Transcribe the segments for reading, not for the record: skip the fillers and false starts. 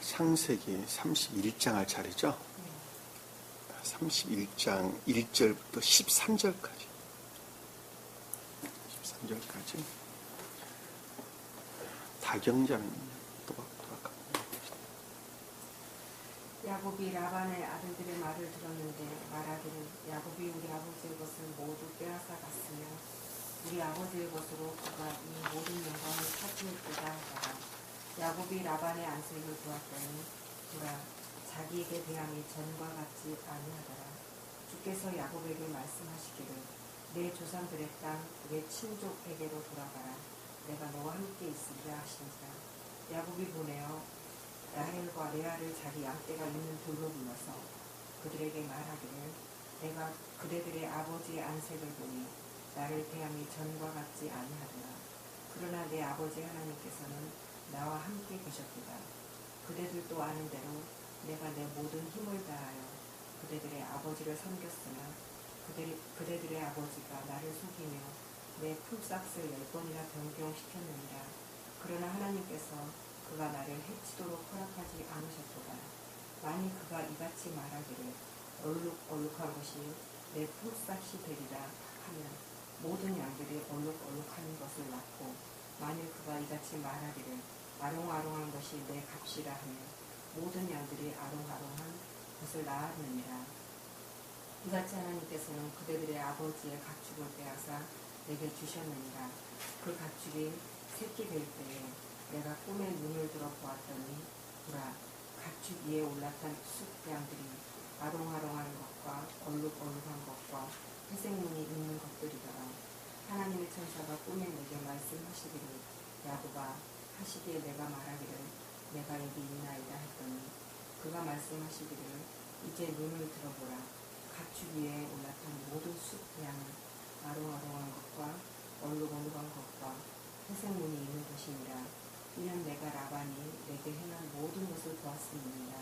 창세기 31장 할 차례죠. 31장 1절부터 13절까지. 13절까지. 다경자는 또박또박. 야곱이 라반의 아들들의 말을 들었는데 말하기를 야곱이 우리 아버지의 것을 모두 빼앗아 갔으며 우리 아버지의 것으로 그가 이 모든 영광을 차지했도다 하다가 야곱이 라반의 안색을 보았더니 보라 자기에게 대함이 전과 같지 아니하더라. 주께서 야곱에게 말씀하시기를 내 조상들의 땅 내 친족에게로 돌아가라. 내가 너와 함께 있으리라 하시니라. 야곱이 보내어 라헬과 레아를 자기 양떼가 있는 돌로 불러서 그들에게 말하기를 내가 그대들의 아버지의 안색을 보니 나를 대함이 전과 같지 아니하더라. 그러나 내 아버지 하나님께서는 나와 함께 계셨도다. 그대들도 아는 대로 내가 내 모든 힘을 다하여 그대들의 아버지를 섬겼으나 그대들의 아버지가 나를 속이며 내 품삯을 10번이나 변경시켰느니라. 그러나 하나님께서 그가 나를 해치도록 허락하지 않으셨도다. 만일 그가 이같이 말하기를 얼룩얼룩한 것이 내 품삯이 되리라 하면 모든 양들이 얼룩얼룩한 것을 낳고 만일 그가 이같이 말하기를 아롱아롱한 것이 내 값이라 하면 모든 양들이 아롱아롱한 것을 낳았느니라. 이같이 하나님께서는 그대들의 아버지의 가축을 빼앗아 내게 주셨느니라. 그 가축이 새끼 될 때에 내가 꿈에 눈을 들어 보았더니 보라 가축 위에 올라탄 숫양들이 아롱아롱한 것과 얼룩얼룩한 것과 회색무늬 있는 것들이더라. 하나님의 천사가 꿈에 내게 말씀하시기를 야곱아 하시기에 내가 말하기를 내가 여기 있나이다 했더니 그가 말씀하시기를 이제 눈을 들어보라. 가축 위에 올라탄 모든 숫양은 아롱아롱한 것과 얼룩얼룩한 것과 회색무늬 있는 것이니라. 이는 내가 라반이 내게 행한 모든 것을 보았음이니라.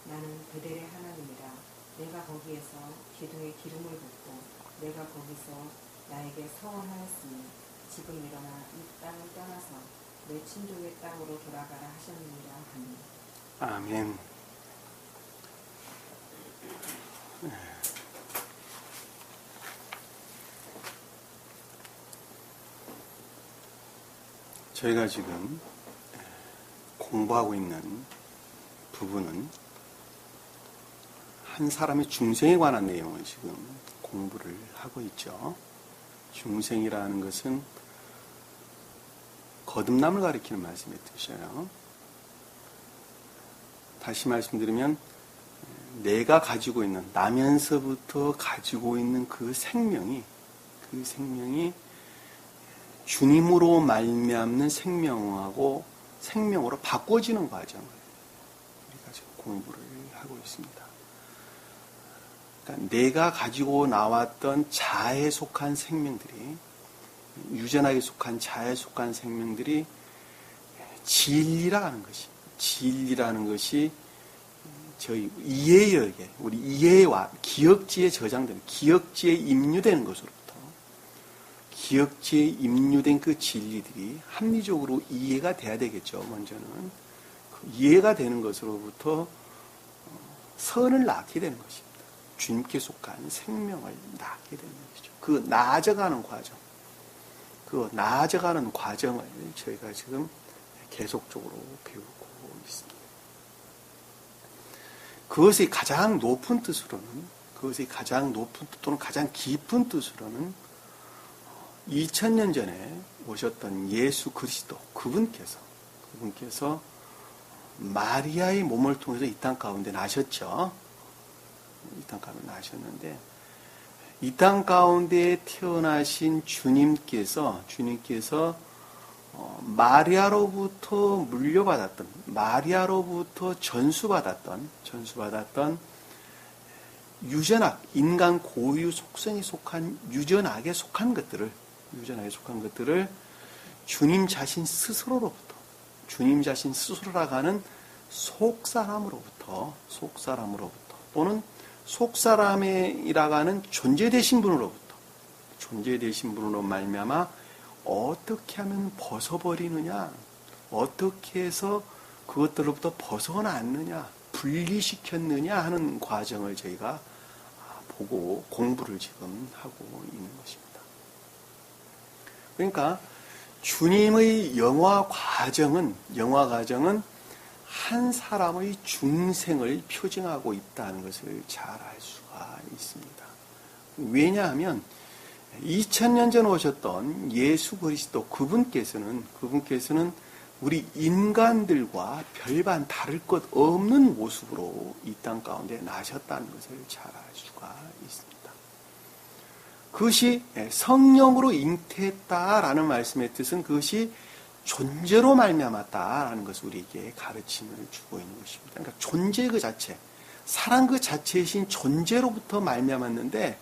나는 베델의 하나님이라. 내가 거기에서 기둥에 기름을 붓고 내가 거기서 나에게 서원하였으니 지금 일어나 이 땅을 떠나서 내 친족의 땅으로 돌아가라 하셨느니라 하니. 아멘. 저희가 지금 공부하고 있는 부분은 한 사람의 중생에 관한 내용을 지금 공부를 하고 있죠. 중생이라는 것은 거듭남을 가리키는 말씀의 뜻이에요. 다시 말씀드리면 내가 가지고 있는 나면서부터 가지고 있는 그 생명이 주님으로 말미암는 생명하고 생명으로 바꿔지는 과정을 우리가 지금 공부를 하고 있습니다. 그러니까 내가 가지고 나왔던 자아에 속한 생명들이 유전하게 속한 자아에 속한 생명들이 진리라는 것이 저희 이해에 의해 우리 이해와 기억지에 저장되는 기억지에 입류되는 것으로부터 기억지에 입류된 그 진리들이 합리적으로 이해가 돼야 되겠죠. 먼저는 그 이해가 되는 것으로부터 선을 낳게 되는 것입니다. 주님께 속한 생명을 낳게 되는 것이죠. 그 나아져가는 과정을 저희가 지금 계속적으로 배우고 있습니다. 그것의 가장 높은 뜻으로는 또는 가장 깊은 뜻으로는 2000년 전에 오셨던 예수 그리스도 그분께서 마리아의 몸을 통해서 이 땅 가운데 나셨죠. 이 땅 가운데 나셨는데 이 땅 가운데 태어나신 주님께서 마리아로부터 물려받았던 마리아로부터 전수받았던 유전학 인간 고유 속성에 속한 유전학에 속한 것들을 주님 자신 스스로로부터 주님이라고 하는 속사람으로부터 또는 속사람이라고 하는 존재 되신 분으로 말미암아 어떻게 하면 벗어버리느냐, 어떻게 해서 그것들로부터 벗어났느냐, 분리시켰느냐 하는 과정을 저희가 보고 공부를 지금 하고 있는 것입니다. 그러니까 주님의 영화 과정은 한 사람의 중생을 표징하고 있다는 것을 잘 알 수가 있습니다. 왜냐하면 2000년 전 오셨던 예수 그리스도 그분께서는 우리 인간들과 별반 다를 것 없는 모습으로 이 땅 가운데 나셨다는 것을 잘 알 수가 있습니다. 그것이 성령으로 잉태했다라는 말씀의 뜻은 그것이 존재로 말미암았다라는 것을 우리에게 가르침을 주고 있는 것입니다. 그러니까 존재 그 자체, 사랑 그 자체이신 존재로부터 말미암았는데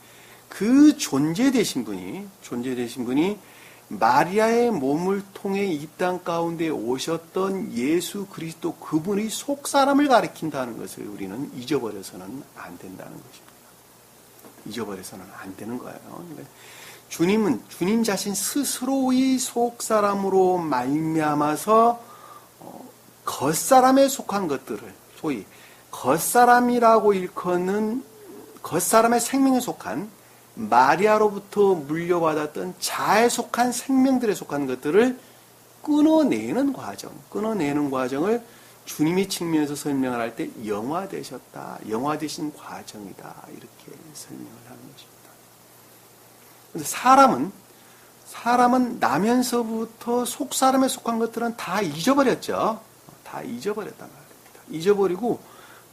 그 존재 되신 분이 마리아의 몸을 통해 이 땅 가운데 오셨던 예수 그리스도 그분의 속사람을 가리킨다는 것을 우리는 잊어버려서는 안 된다는 것입니다. 잊어버려서는 안 되는 거예요. 주님은 주님 자신 스스로의 속사람으로 말미암아서 겉사람에 속한 것들을 소위 겉사람이라고 일컫는 겉사람의 생명에 속한 마리아로부터 물려받았던 자에 속한 생명들에 속한 것들을 끊어내는 과정을 주님이 측면에서 설명을 할 때 영화되셨다, 영화되신 과정이다 이렇게 설명을 하는 것입니다. 그런데 사람은 나면서부터 속사람에 속한 것들은 다 잊어버렸죠. 다 잊어버렸단 말입니다. 잊어버리고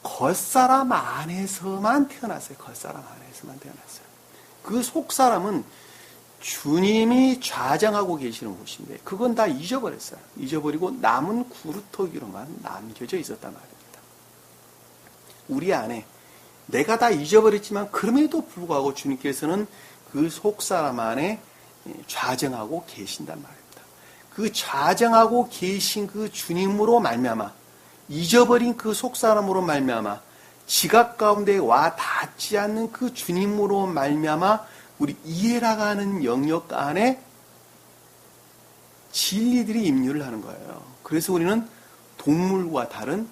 겉사람 안에서만 태어났어요. 겉사람 안에서만 태어났어요. 그 속사람은 주님이 좌정하고 계시는 곳인데 그건 다 잊어버렸어요. 잊어버리고 남은 구루터기로만 남겨져 있었단 말입니다. 우리 안에 내가 다 잊어버렸지만 그럼에도 불구하고 주님께서는 그 속사람 안에 좌정하고 계신단 말입니다. 그 좌정하고 계신 그 주님으로 말미암아 잊어버린 그 속사람으로 말미암아 지각 가운데 와 닿지 않는 그 주님으로 말미암아 우리 이해라고 하는 영역 안에 진리들이 임유를 하는 거예요. 그래서 우리는 동물과 다른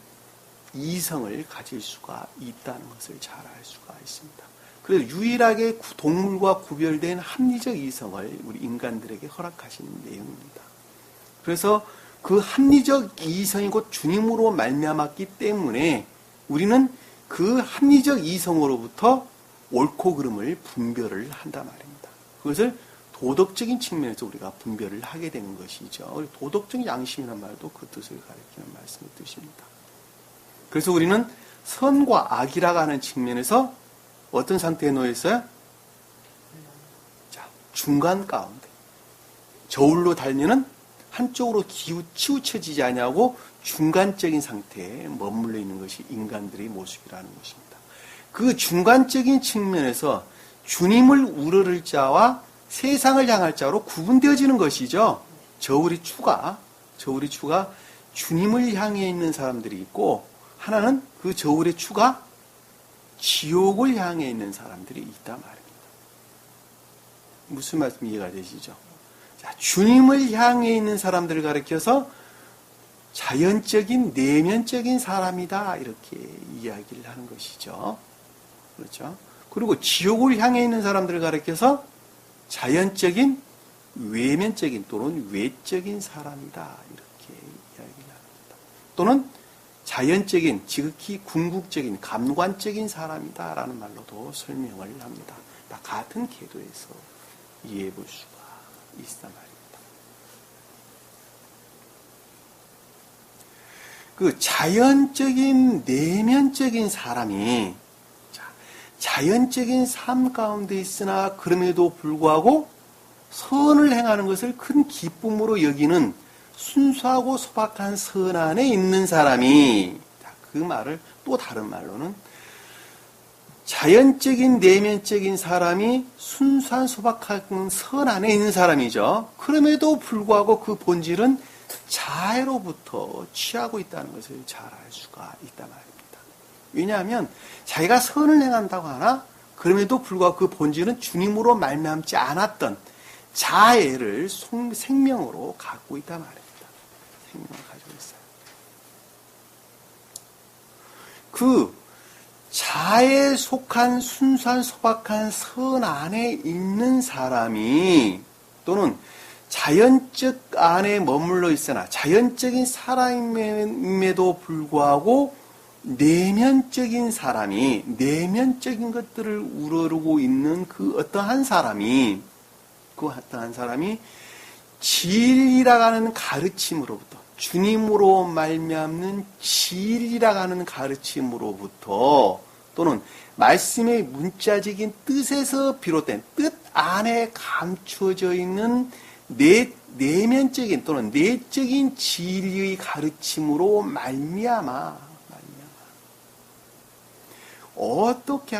이성을 가질 수가 있다는 것을 잘 알 수가 있습니다. 그래서 유일하게 동물과 구별된 합리적 이성을 우리 인간들에게 허락하신 내용입니다. 그래서 그 합리적 이성이 곧 주님으로 말미암았기 때문에 우리는 그 합리적 이성으로부터 옳고 그름을 분별을 한단 말입니다. 그것을 도덕적인 측면에서 우리가 분별을 하게 되는 것이죠. 도덕적 양심이라는 말도 그 뜻을 가리키는 말씀의 뜻입니다. 그래서 우리는 선과 악이라고 하는 측면에서 어떤 상태에 놓여 있어요? 자, 중간 가운데. 저울로 달면은 한쪽으로 치우쳐지지 않냐고 중간적인 상태에 머물러 있는 것이 인간들의 모습이라는 것입니다. 그 중간적인 측면에서 주님을 우러를 자와 세상을 향할 자로 구분되어지는 것이죠. 저울의 추가 주님을 향해 있는 사람들이 있고 하나는 그 저울의 추가 지옥을 향해 있는 사람들이 있단 말입니다. 무슨 말씀 이해가 되시죠? 자, 주님을 향해 있는 사람들을 가리켜서 자연적인 내면적인 사람이다 이렇게 이야기를 하는 것이죠. 그렇죠? 그리고 지옥을 향해 있는 사람들을 가리켜서 자연적인 외면적인 또는 외적인 사람이다 이렇게 이야기를 합니다. 또는 자연적인 지극히 궁극적인 감관적인 사람이다라는 말로도 설명을 합니다. 다 같은 궤도에서 이해해 볼 수가 있단 말입니다. 그 자연적인 내면적인 사람이 자연적인 삶 가운데 있으나 그럼에도 불구하고 선을 행하는 것을 큰 기쁨으로 여기는 순수하고 소박한 선 안에 있는 사람이 그 말을 또 다른 말로는 자연적인 내면적인 사람이 순수한 소박한 선 안에 있는 사람이죠. 그럼에도 불구하고 그 본질은 자애로부터 취하고 있다는 것을 잘 알 수가 있단 말입니다. 왜냐하면 자기가 선을 행한다고 하나 그럼에도 불구하고 그 본질은 주님으로 말미암지 않았던 자애를 생명으로 갖고 있단 말입니다. 생명을 가지고 있어요. 그 자에 속한 순수한 소박한 선 안에 있는 사람이 또는 자연적 안에 머물러 있으나 자연적인 사람임에도 불구하고 내면적인 사람이 내면적인 것들을 우러르고 있는 그 어떠한 사람이 진리라고 하는 가르침으로부터 주님으로 말미암는 진리라고 하는 가르침으로부터 또는 말씀의 문자적인 뜻에서 비롯된 뜻 안에 감추어져 있는 내면적인 또는 내적인 진리의 가르침으로 말미암아 어떻게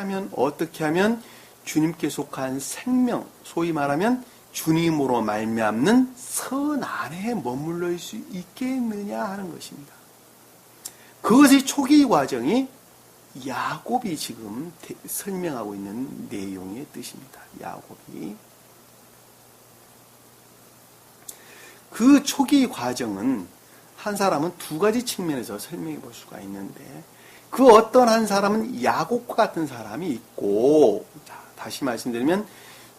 하면 주님께 속한 생명, 소위 말하면 주님으로 말미암는 선 안에 머물러 있을 수 있겠느냐 하는 것입니다. 그것의 초기 과정이 야곱이 지금 설명하고 있는 내용의 뜻입니다. 야곱이. 그 초기 과정은 한 사람은 두 가지 측면에서 설명해 볼 수가 있는데 그 어떤 한 사람은 야곱과 같은 사람이 있고 다시 말씀드리면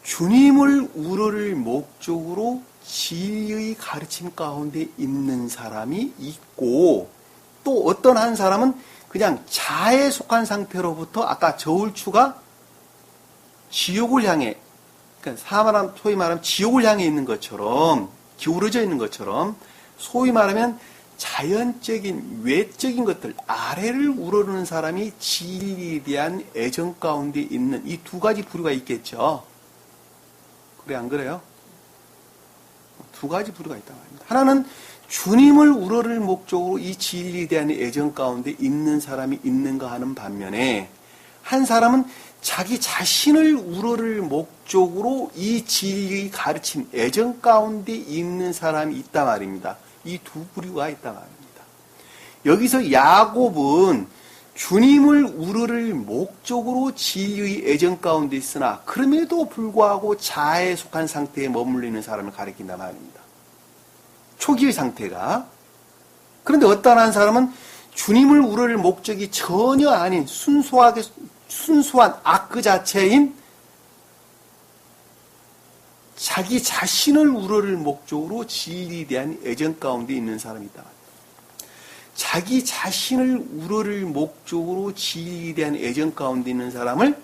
주님을 우러를 목적으로 진리의 가르침 가운데 있는 사람이 있고 또 어떤 한 사람은 그냥 자에 속한 상태로부터 아까 저울추가 지옥을 향해 그러니까 소위 말하면 지옥을 향해 있는 것처럼 기울어져 있는 것처럼 소위 말하면 자연적인 외적인 것들 아래를 우러르는 사람이 진리에 대한 애정 가운데 있는 이 두 가지 부류가 있겠죠. 그래 안 그래요? 두 가지 부류가 있다고 합니다. 하나는 주님을 우러를 목적으로 이 진리에 대한 애정 가운데 있는 사람이 있는가 하는 반면에 한 사람은 자기 자신을 우러를 목적으로 이 진리의 가르침, 애정 가운데 있는 사람이 있단 말입니다. 이 두 부류가 있단 말입니다. 여기서 야곱은 주님을 우러를 목적으로 진리의 애정 가운데 있으나 그럼에도 불구하고 자에 속한 상태에 머물러 있는 사람을 가리킨단 말입니다. 초기의 상태가. 그런데 어떠한 한 사람은 주님을 우러를 목적이 전혀 아닌 순수한 악 그 자체인 자기 자신을 우러를 목적으로 진리에 대한 애정 가운데 있는 사람이 있다. 자기 자신을 우러를 목적으로 진리에 대한 애정 가운데 있는 사람을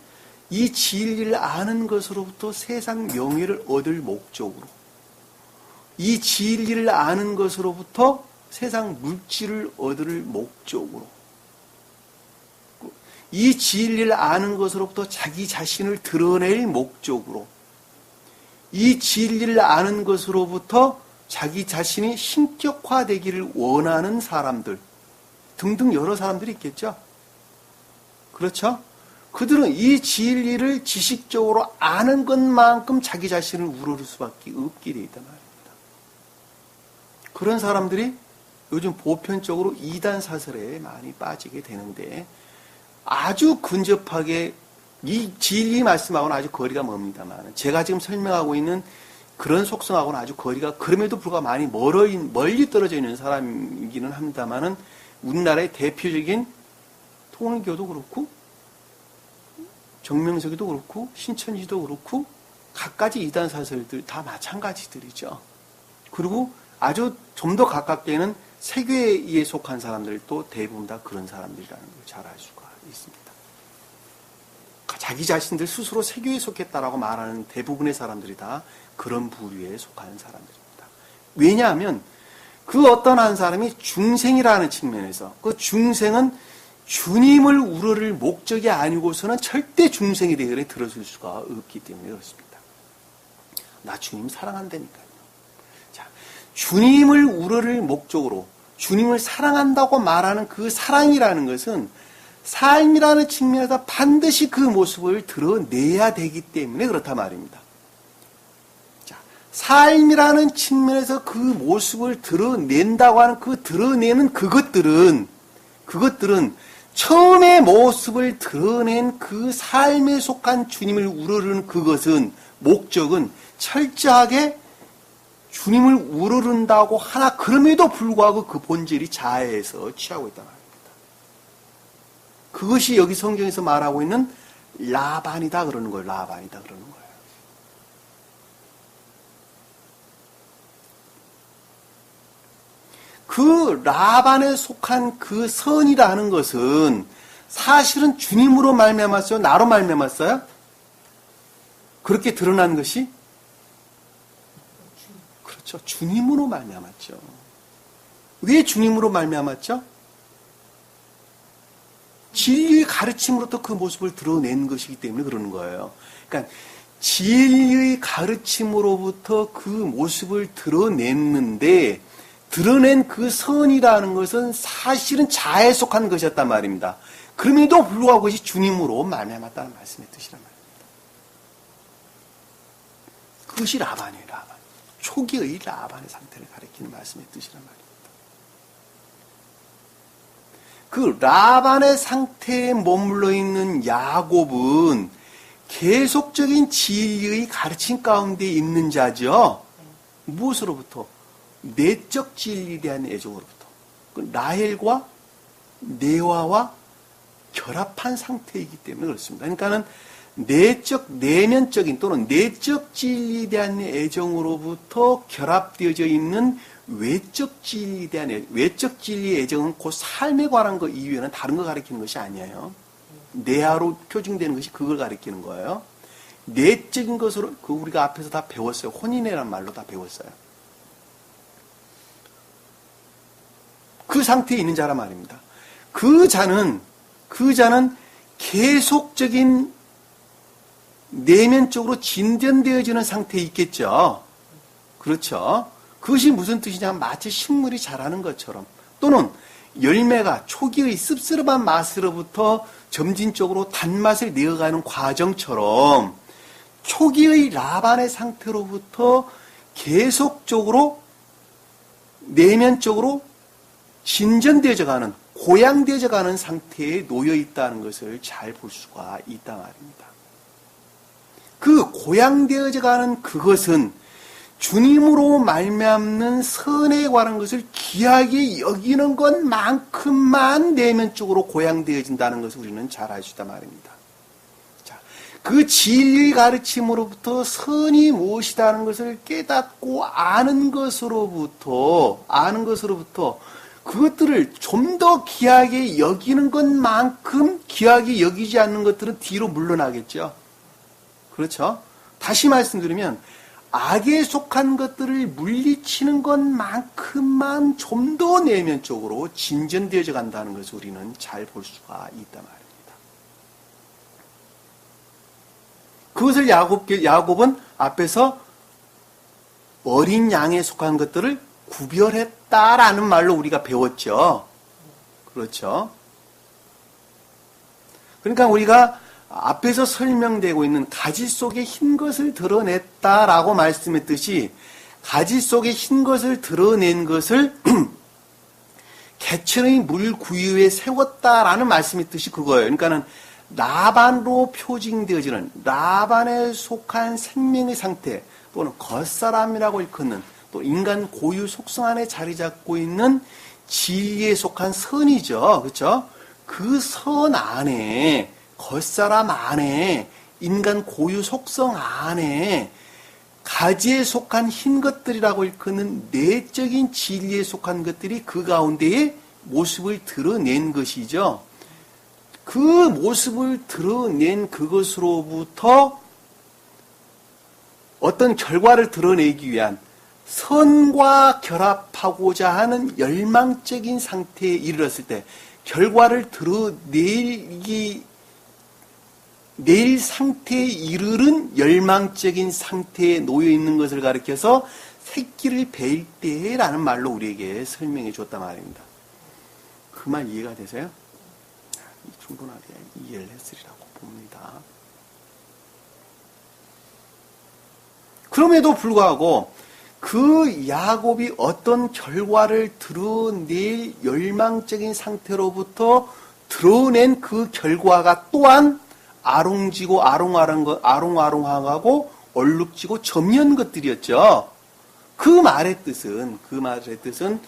이 진리를 아는 것으로부터 세상 명예를 얻을 목적으로 이 진리를 아는 것으로부터 세상 물질을 얻을 목적으로 이 진리를 아는 것으로부터 자기 자신을 드러낼 목적으로 이 진리를 아는 것으로부터 자기 자신이 신격화되기를 원하는 사람들 등등 여러 사람들이 있겠죠. 그렇죠? 그들은 이 진리를 지식적으로 아는 것만큼 자기 자신을 우러를 수밖에 없게 되어 있단 말입니다. 그런 사람들이 요즘 보편적으로 이단 사설에 많이 빠지게 되는데 아주 근접하게 이 진리 말씀하고는 아주 거리가 멉니다만 제가 지금 설명하고 있는 그런 속성하고는 아주 거리가 그럼에도 불구하고 많이 멀리 떨어져 있는 사람이기는 합니다만은 우리나라의 대표적인 통일교도 그렇고 정명석이도 그렇고 신천지도 그렇고 갖가지 이단 사설들 다 마찬가지들이죠. 그리고 아주 좀 더 가깝게는 세교에 속한 사람들도 대부분 다 그런 사람들이라는 걸 잘 알 수가 있습니다. 자기 자신들 스스로 세교에 속했다라고 말하는 대부분의 사람들이 다 그런 부류에 속하는 사람들입니다. 왜냐하면 그 어떤 한 사람이 중생이라는 측면에서 그 중생은 주님을 우러를 목적이 아니고서는 절대 중생에 대해 들어줄 수가 없기 때문에 그렇습니다. 나 주님 사랑한다니까요. 자, 주님을 우러를 목적으로 주님을 사랑한다고 말하는 그 사랑이라는 것은 삶이라는 측면에서 반드시 그 모습을 드러내야 되기 때문에 그렇단 말입니다. 자, 삶이라는 측면에서 그 모습을 드러낸다고 하는 그 드러내는 그것들은 처음에 모습을 드러낸 그 삶에 속한 주님을 우러르는 그것은 목적은 철저하게 주님을 우러른다고 하나 그럼에도 불구하고 그 본질이 자아에서 취하고 있단 말입니다. 그것이 여기 성경에서 말하고 있는 라반이다 그러는 거예요. 라반이다 그러는 거예요. 그 라반에 속한 그 선이라는 것은 사실은 주님으로 말미암았어요? 나로 말미암았어요? 그렇게 드러난 것이? 그렇죠. 주님으로 말미암았죠. 왜 주님으로 말미암았죠? 진리의 가르침으로부터 그 모습을 드러낸 것이기 때문에 그러는 거예요. 그러니까 진리의 가르침으로부터 그 모습을 드러냈는데 드러낸 그 선이라는 것은 사실은 자아에 속한 것이었단 말입니다. 그럼에도 불구하고 그것이 주님으로 말미암았다는 말씀의 뜻이란 말입니다. 그것이 라반이에요. 라반. 초기의 라반의 상태를 가리키는 말씀의 뜻이란 말입니다. 그 라반의 상태에 머물러 있는 야곱은 계속적인 진리의 가르침 가운데 있는 자죠. 무엇으로부터? 내적 진리에 대한 애정으로부터. 라헬과 네와와 결합한 상태이기 때문에 그렇습니다. 그러니까는 내면적인 또는 내적 진리에 대한 애정으로부터 결합되어져 있는 외적 진리에 대한 외적 진리의 애정은 그 삶에 관한 것 이외에는 다른 거 가리키는 것이 아니에요. 내하로 표징되는 것이 그걸 가리키는 거예요. 내적인 것으로 그 우리가 앞에서 다 배웠어요. 혼인이라는 말로 다 배웠어요. 그 상태에 있는 자란 말입니다. 그 자는 계속적인 내면적으로 진전되어지는 상태에 있겠죠. 그렇죠. 그것이 무슨 뜻이냐면 마치 식물이 자라는 것처럼 또는 열매가 초기의 씁쓸한 맛으로부터 점진적으로 단맛을 내어가는 과정처럼 초기의 라반의 상태로부터 계속적으로 내면적으로 진전되어져 가는 고양되어져 가는 상태에 놓여 있다는 것을 잘 볼 수가 있단 말입니다. 그 고양되어져 가는 그것은 주님으로 말미암는 선에 관한 것을 귀하게 여기는 것만큼만 내면적으로 고양되어진다는 것을 우리는 잘 알 수 있단 말입니다. 자, 그 진리의 가르침으로부터 선이 무엇이라는 것을 깨닫고 아는 것으로부터 그것들을 좀 더 귀하게 여기는 것만큼 귀하게 여기지 않는 것들은 뒤로 물러나겠죠. 그렇죠? 다시 말씀드리면 악에 속한 것들을 물리치는 것만큼만 좀 더 내면적으로 진전되어져 간다는 것을 우리는 잘 볼 수가 있단 말입니다. 그것을 야곱은 앞에서 어린 양에 속한 것들을 구별했다라는 말로 우리가 배웠죠. 그렇죠? 그러니까 우리가 앞에서 설명되고 있는 가지 속에 흰 것을 드러냈다라고 말씀했듯이 가지 속에 흰 것을 드러낸 것을 개천의 물 구유에 세웠다라는 말씀의 뜻이 그거예요. 그러니까는 라반으로 표징되어지는 라반에 속한 생명의 상태 또는 겉사람이라고 일컫는 또 인간 고유 속성 안에 자리 잡고 있는 진리에 속한 선이죠. 그렇죠? 그 선 안에 겉사람 안에 인간 고유 속성 안에 가지에 속한 흰 것들이라고 일컫는 내적인 진리에 속한 것들이 그 가운데에 모습을 드러낸 것이죠. 그 모습을 드러낸 그것으로부터 어떤 결과를 드러내기 위한 선과 결합하고자 하는 열망적인 상태에 이르렀을 때 결과를 내일 상태에 이르른 열망적인 상태에 놓여 있는 것을 가리켜서 새끼를 베일 때라는 말로 우리에게 설명해 줬단 말입니다. 그 말 이해가 되세요? 충분하게 이해를 했으리라고 봅니다. 그럼에도 불구하고 그 야곱이 어떤 결과를 드러낼 열망적인 상태로부터 드러낸 그 결과가 또한 아롱지고 아롱아롱하고 얼룩지고 점연 것들이었죠. 그 말의 뜻은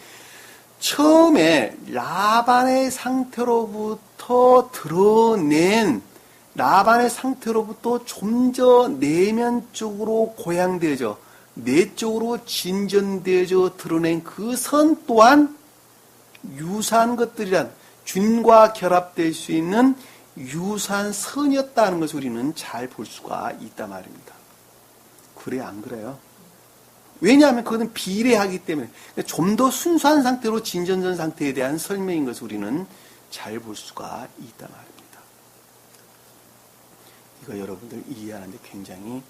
처음에 라반의 상태로부터 라반으로부터 드러낸 라반의 상태로부터 좀 더 내면적으로 고양되어져 내적으로 진전되어져 드러낸 그 선 또한 유사한 것들이란 준과 결합될 수 있는 유사한 선이었다는 것을 우리는 잘 볼 수가 있단 말입니다. 그래 안 그래요? 왜냐하면 그것은 비례하기 때문에 좀 더 순수한 상태로 진전된 상태에 대한 설명인 것을 우리는 잘 볼 수가 있단 말입니다. 이거 여러분들 이해하는데 굉장히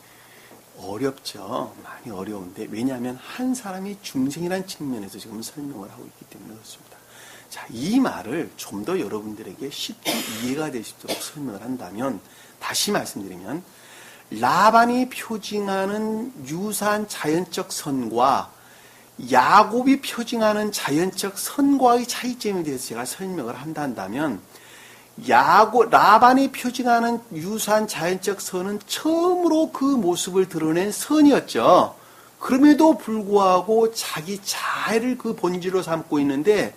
어렵죠. 많이 어려운데 왜냐하면 한 사람이 중생이라는 측면에서 지금 설명을 하고 있기 때문에 그렇습니다. 자, 이 말을 좀 더 여러분들에게 쉽게 이해가 될 수 있도록 설명을 한다면 다시 말씀드리면 라반이 표징하는 유사한 자연적 선과 야곱이 표징하는 자연적 선과의 차이점에 대해서 제가 설명을 한다면 라반이 표징하는 유사한 자연적 선은 처음으로 그 모습을 드러낸 선이었죠. 그럼에도 불구하고 자기 자해를 그 본질로 삼고 있는데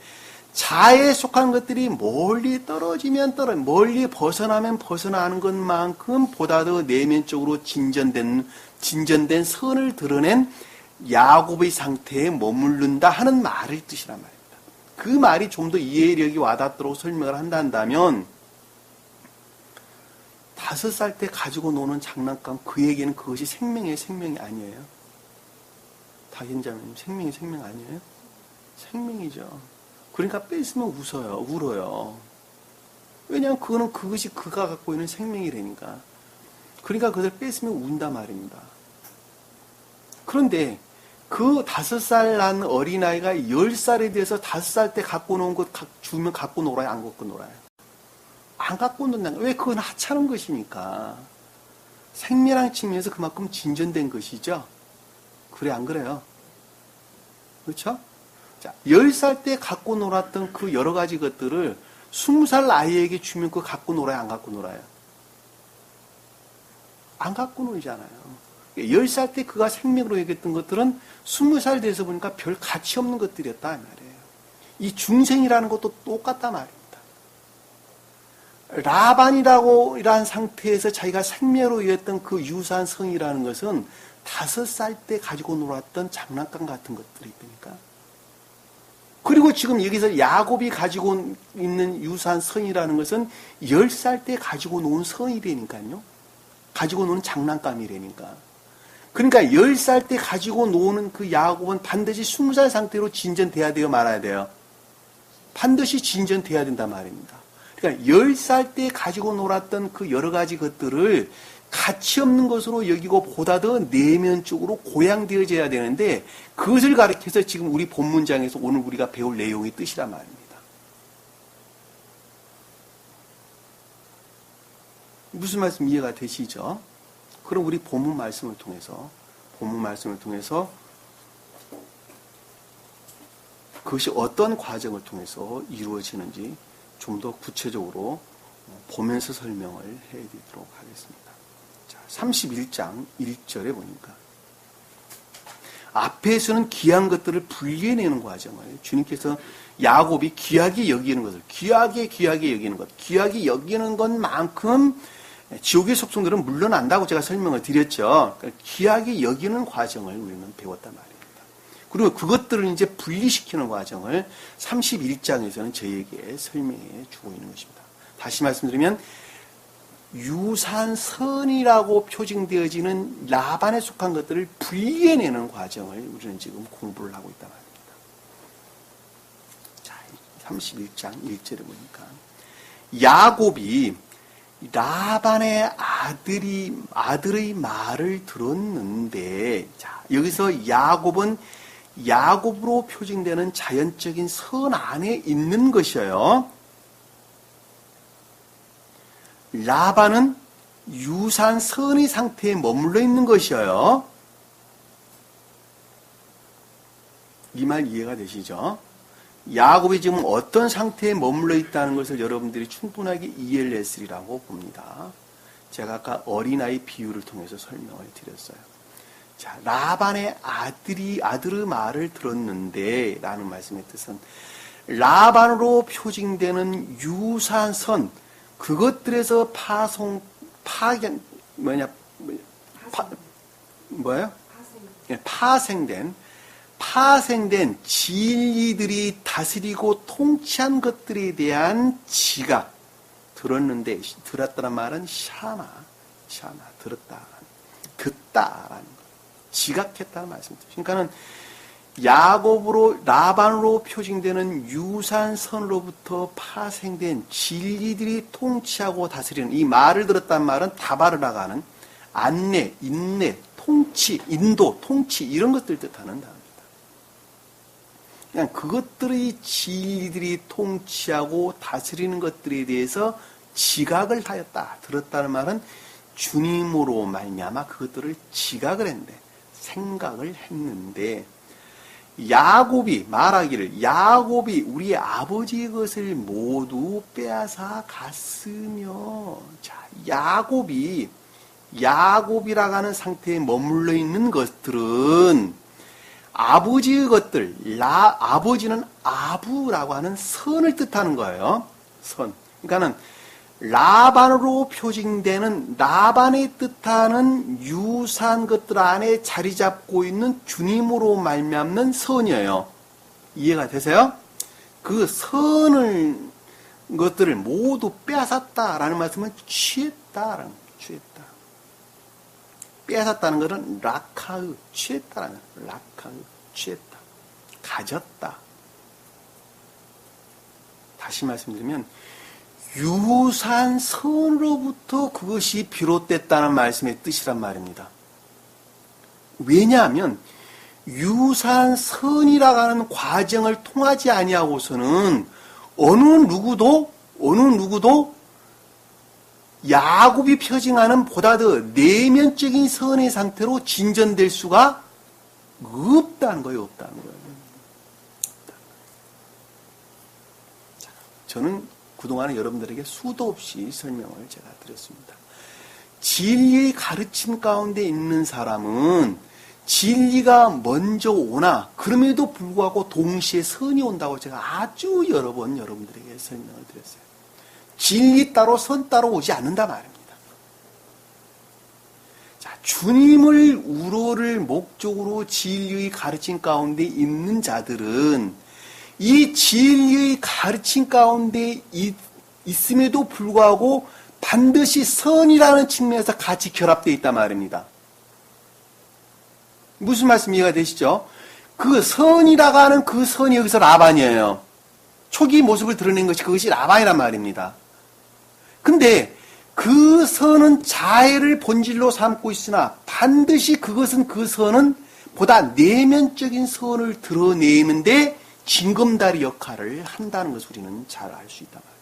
자해에 속한 것들이 멀리 떨어지면 멀리 벗어나면 벗어나는 것만큼 보다 더 내면적으로 진전된 선을 드러낸 야곱의 상태에 머무른다 하는 말의 뜻이란 말입니다. 그 말이 좀 더 이해력이 와닿도록 설명을 한다면 5살 때 가지고 노는 장난감 그에게는 그것이 생명이 아니에요. 다현자매님 생명이 생명 아니에요? 생명이죠. 그러니까 뺏으면 울어요. 왜냐하면 그것이 그가 갖고 있는 생명이라니까. 그러니까 그것을 뺏으면 운다 말입니다. 그런데 그 5살 난 어린아이가 10살에 대해서 5살 때 갖고 놓은 것 주면 갖고 놀아요? 안 갖고 놀아요? 안 갖고 논다는 거예요. 왜? 그건 하찮은 것이니까. 생명의 측면에서 그만큼 진전된 것이죠. 그래 안 그래요? 그렇죠? 자, 10살 때 갖고 놀았던 그 여러 가지 것들을 20살 아이에게 주면 그거 갖고 놀아요? 안 갖고 놀아요? 안 갖고 놀잖아요. 10살 때 그가 생명으로 여겼던 것들은 20살 돼서 보니까 별 가치 없는 것들이었다 말이에요. 이 중생이라는 것도 똑같단 말입니다. 라반이라는 상태에서 자기가 생명으로 여겼던 그 유사한 성이라는 것은 5살 때 가지고 놀았던 장난감 같은 것들이니까. 그리고 지금 여기서 야곱이 가지고 있는 유사한 성이라는 것은 10살 때 가지고 노는 성이라니까요. 가지고 노는 장난감이라니까. 그러니까 10살 때 가지고 노는 그 야곱은 반드시 20살 상태로 진전돼야 돼요, 말아야 돼요? 반드시 진전돼야 된단 말입니다. 그러니까 10살 때 가지고 놀았던 그 여러 가지 것들을 가치 없는 것으로 여기고 보다 더 내면적으로 고양되어져야 되는데 그것을 가리켜서 지금 우리 본문장에서 오늘 우리가 배울 내용의 뜻이란 말입니다. 무슨 말씀 이해가 되시죠? 그럼 우리 본문 말씀을 통해서 그것이 어떤 과정을 통해서 이루어지는지 좀 더 구체적으로 보면서 설명을 해드리도록 하겠습니다. 자, 31장 1절에 보니까 앞에서는 귀한 것들을 분리해내는 과정을 주님께서 야곱이 귀하게 여기는 것을 귀하게 여기는 것, 귀하게 여기는 것만큼 지옥의 속성들은 물러난다고 제가 설명을 드렸죠. 그러니까 귀하게 여기는 과정을 우리는 배웠단 말입니다. 그리고 그것들을 이제 분리시키는 과정을 31장에서는 저희에게 설명해 주고 있는 것입니다. 다시 말씀드리면 유산선이라고 표징되어지는 라반에 속한 것들을 분리해내는 과정을 우리는 지금 공부를 하고 있단 말입니다. 자, 31장 1절에 보니까 야곱이 라반의 아들의 말을 들었는데, 자, 여기서 야곱으로 표징되는 자연적인 선 안에 있는 것이에요. 라반은 유산 선의 상태에 머물러 있는 것이에요. 이 말 이해가 되시죠? 야곱이 지금 어떤 상태에 머물러 있다는 것을 여러분들이 충분하게 이해를 했으리라고 봅니다. 제가 아까 어린아이 비유를 통해서 설명을 드렸어요. 자, 라반의 아들의 말을 들었는데 라는 말씀의 뜻은 라반으로 표징되는 유사한 선, 그것들에서 파생된 진리들이 다스리고 통치한 것들에 대한 지각, 들었다는 말은 샤마, 듣다라는 거, 지각했다는 말씀입니다. 그러니까는 라반으로 표징되는 유사한 선으로부터 파생된 진리들이 통치하고 다스리는, 이 말을 들었다는 말은 다바르라고 하는 안내, 인내, 통치, 인도, 통치, 이런 것들 뜻하는 단어입니다. 그냥 그것들의 진리들이 통치하고 다스리는 것들에 대해서 지각을 하였다. 들었다는 말은 주님으로 말미암아 그것들을 지각을 했는데, 생각을 했는데, 야곱이 말하기를, 야곱이 우리 아버지의 것을 모두 빼앗아 갔으며, 자, 야곱이라고 하는 상태에 머물러 있는 것들은 아버지의 것들, 아버지는 아부라고 하는 선을 뜻하는 거예요. 선. 그러니까는 라반으로 표징되는, 라반의 뜻하는 유사한 것들 안에 자리 잡고 있는 주님으로 말미암는 선이에요. 이해가 되세요? 그 것들을 모두 빼앗았다라는 말씀은 취했다. 빼앗았다는 것은 라카의, 취했다라는 거예요. 라카의, 취했다. 가졌다. 다시 말씀드리면, 유사한 선으로부터 그것이 비롯됐다는 말씀의 뜻이란 말입니다. 왜냐하면 유사한 선이라고 하는 과정을 통하지 아니하고서는 어느 누구도 야곱이 표징하는 보다 더 내면적인 선의 상태로 진전될 수가 없다는 거예요. 자, 저는 그동안에 여러분들에게 수도 없이 설명을 제가 드렸습니다. 진리의 가르침 가운데 있는 사람은 진리가 먼저 오나 그럼에도 불구하고 동시에 선이 온다고 제가 아주 여러 번 여러분들에게 설명을 드렸어요. 진리 따로 선 따로 오지 않는다 말입니다. 자, 주님을 우러를 목적으로 진리의 가르침 가운데 있는 자들은 이 진리의 가르침 가운데 있음에도 불구하고 반드시 선이라는 측면에서 같이 결합되어 있단 말입니다. 무슨 말씀 이해가 되시죠? 그 선이라고 하는 그 선이 여기서 라반이에요. 초기 모습을 드러낸 것이 그것이 라반이란 말입니다. 근데 그 선은 자애를 본질로 삼고 있으나 반드시 그것은 그 선은 보다 내면적인 선을 드러내는데 징검다리 역할을 한다는 것을 우리는 잘 알 수 있단 말입니다.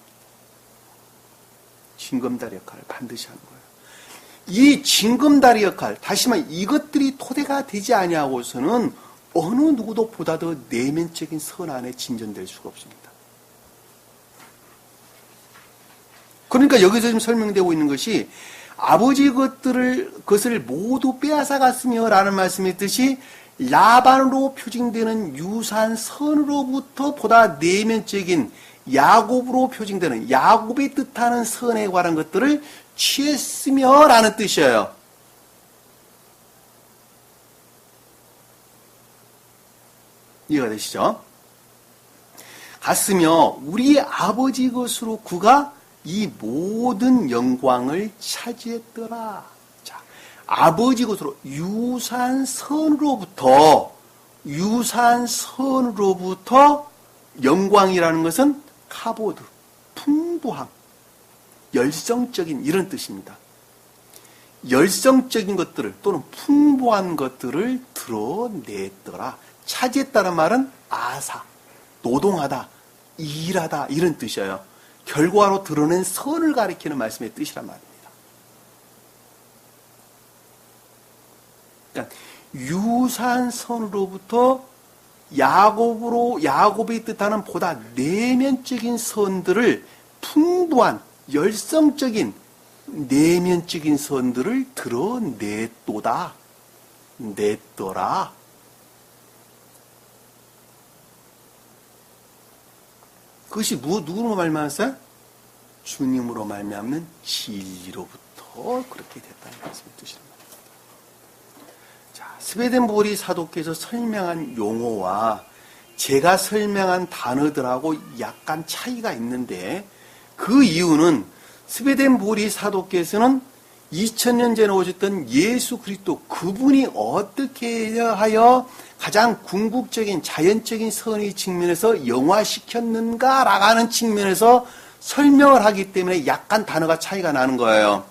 징검다리 역할을 반드시 하는 거예요. 이 징검다리 역할, 다시 말해 이것들이 토대가 되지 아니하고서는 어느 누구도 보다 더 내면적인 선 안에 진전될 수가 없습니다. 그러니까 여기서 지금 설명되고 있는 것이 아버지 것을 모두 빼앗아 갔으며 라는 말씀의 뜻이 라반으로 표징되는 유사한 선으로부터 보다 내면적인 야곱으로 표징되는 야곱이 뜻하는 선에 관한 것들을 취했으며 라는 뜻이에요. 이해가 되시죠? 갔으며 우리 아버지 것으로 그가 이 모든 영광을 차지했더라. 자, 아버지 것으로 유사한 선으로부터 영광이라는 것은 카보드, 풍부함, 열성적인 이런 뜻입니다. 열성적인 것들을 또는 풍부한 것들을 드러냈더라. 차지했다는 말은 아사, 노동하다, 일하다 이런 뜻이에요. 결과로 드러낸 선을 가리키는 말씀의 뜻이란 말입니다. 그러니까 유사한 선으로부터 야곱이 뜻하는 보다 내면적인 선들을 풍부한 열성적인 내면적인 선들을 드러냈더라. 그것이 누구로 말미암았어요? 주님으로 말미암는 진리로부터 그렇게 됐다는 말씀을 드시는 겁니다. 자, 스웨덴보리 사도께서 설명한 용어와 제가 설명한 단어들하고 약간 차이가 있는데 그 이유는 스웨덴보리 사도께서는 2000년 전에 오셨던 예수 그리스도 그분이 어떻게 하여 가장 궁극적인 자연적인 선의 측면에서 영화시켰는가라고 하는 측면에서 설명을 하기 때문에 약간 단어가 차이가 나는 거예요.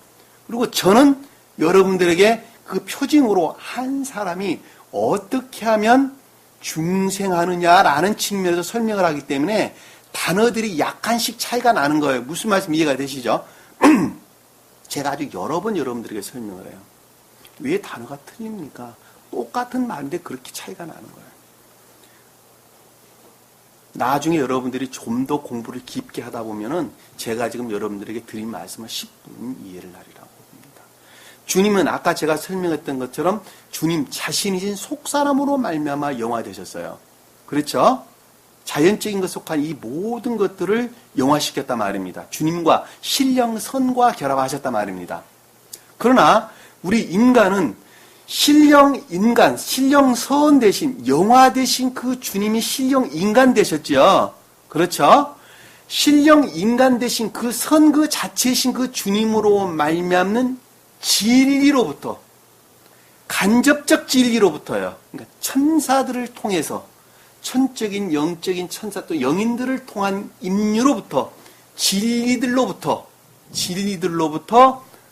그리고 저는 여러분들에게 그 표징으로 한 사람이 어떻게 하면 중생하느냐라는 측면에서 설명을 하기 때문에 단어들이 약간씩 차이가 나는 거예요. 무슨 말씀 이해가 되시죠? 제가 아주 여러 번 여러분들에게 설명을 해요. 왜 단어가 틀립니까? 똑같은 말인데 그렇게 차이가 나는 거예요. 나중에 여러분들이 좀 더 공부를 깊게 하다 보면은 제가 지금 여러분들에게 드린 말씀을 10분 이해를 하리라고 봅니다. 주님은 아까 제가 설명했던 것처럼 주님 자신이신 속사람으로 말미암아 영화되셨어요. 그렇죠? 자연적인 것 속한 이 모든 것들을 영화시켰단 말입니다. 주님과 신령선과 결합하셨단 말입니다. 그러나 우리 인간은 신령인간, 신령선 대신 영화 대신 그 주님이 신령인간 되셨죠. 그렇죠? 신령인간 대신 그 선 그 자체이신 그 주님으로 말미암는 진리로부터 간접적 진리로부터요. 그러니까 천사들을 통해서 천적인 영적인 천사 또 영인들을 통한 임류로부터 진리들로부터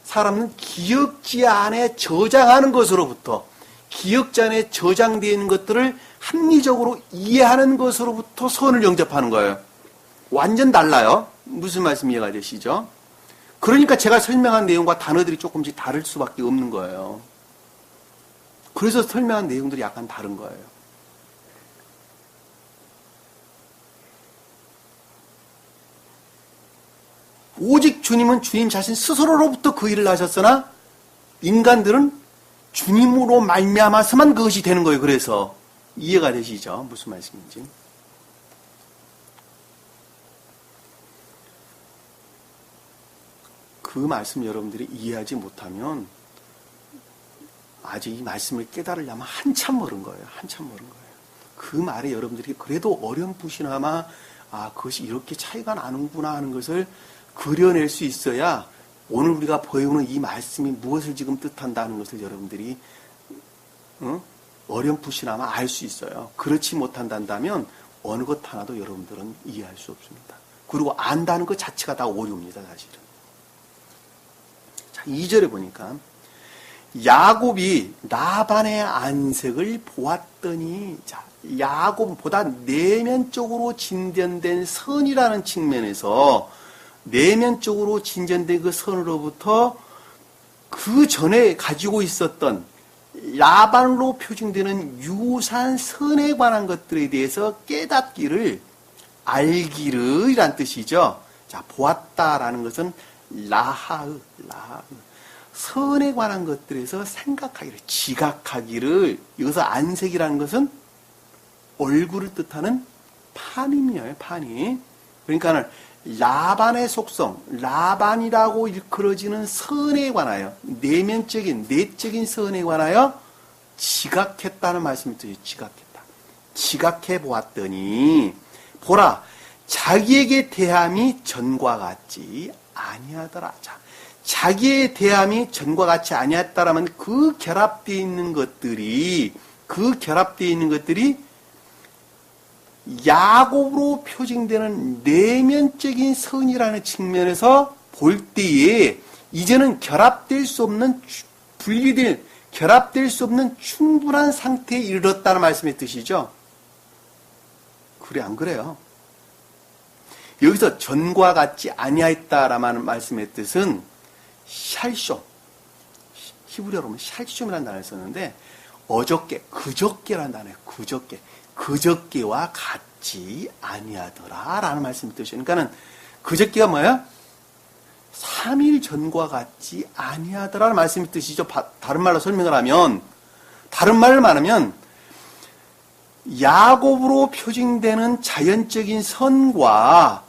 사람은 기억지 안에 저장하는 것으로부터 기억지 안에 저장되어 있는 것들을 합리적으로 이해하는 것으로부터 선을 영접하는 거예요. 완전 달라요. 무슨 말씀 이해가 되시죠? 그러니까 제가 설명한 내용과 단어들이 조금씩 다를 수밖에 없는 거예요. 그래서 설명한 내용들이 약간 다른 거예요. 오직 주님은 주님 자신 스스로로부터 그 일을 하셨으나 인간들은 주님으로 말미암아서만 그것이 되는 거예요. 그래서 이해가 되시죠? 무슨 말씀인지. 그 말씀 여러분들이 이해하지 못하면 아직 이 말씀을 깨달으려면 한참 멀은 거예요. 한참 멀은 거예요. 그 말에 여러분들이 그래도 어렴풋이나마 그것이 이렇게 차이가 나는구나 하는 것을 그려낼 수 있어야 오늘 우리가 보여오는 이 말씀이 무엇을 지금 뜻한다는 것을 여러분들이 어렴풋이나마 알 수 있어요. 그렇지 못한다면 어느 것 하나도 여러분들은 이해할 수 없습니다. 그리고 안다는 것 자체가 다 오류입니다. 사실은. 자, 2절에 보니까 야곱이 라반의 안색을 보았더니 자, 야곱보다 내면적으로 진전된 선이라는 측면에서 내면적으로 진전된 그 선으로부터 그 전에 가지고 있었던 라반으로 표징되는 유사한 선에 관한 것들에 대해서 깨닫기를 알기를 이란 뜻이죠. 자, 보았다라는 것은 라하으. 선에 관한 것들에서 생각하기를, 지각하기를, 여기서 안색이라는 것은 얼굴을 뜻하는 판임이에요, 판이. 그러니까 라반의 속성, 라반이라고 일컬어지는 선에 관하여, 내면적인, 내적인 선에 관하여 지각했다는 말씀이 뜻이에요. 지각했다. 지각해 보았더니, 보라, 자기에게 대함이 전과 같지 아니하더라. 자, 자기의 대함이 전과 같이 아니했다라면 그 결합되어 있는 것들이 야곱으로 표징되는 내면적인 선이라는 측면에서 볼 때에 이제는 결합될 수 없는 결합될 수 없는 충분한 상태에 이르렀다는 말씀의 뜻이죠. 그래 안 그래요? 여기서 전과 같지 아니하였다라는 말씀의 뜻은 샬숑, 히브리어로 보면 샬숑이라는 단어를 썼는데 어저께, 그저께라는 단어예요. 그저께와 같지 아니하더라라는 말씀의 뜻이에요. 그러니까는 그저께가 뭐예요? 3일 전과 같지 아니하더라는 말씀의 뜻이죠. 다른 말로 설명을 하면, 다른 말을 말하면 야곱으로 표징되는 자연적인 선과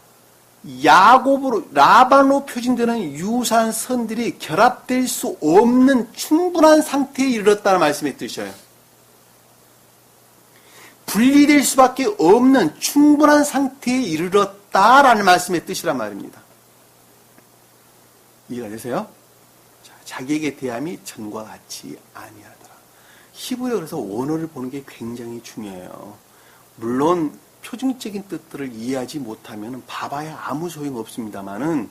라반으로 표징되는 유사한 선들이 결합될 수 없는 충분한 상태에 이르렀다는 말씀의 뜻이에요. 분리될 수밖에 없는 충분한 상태에 이르렀다라는 말씀의 뜻이란 말입니다. 이해가 되세요? 자기에게 대함이 전과 같이 아니하더라. 히브리어 그래서 원어를 보는 게 굉장히 중요해요. 물론 표준적인 뜻들을 이해하지 못하면 봐봐야 아무 소용 없습니다만은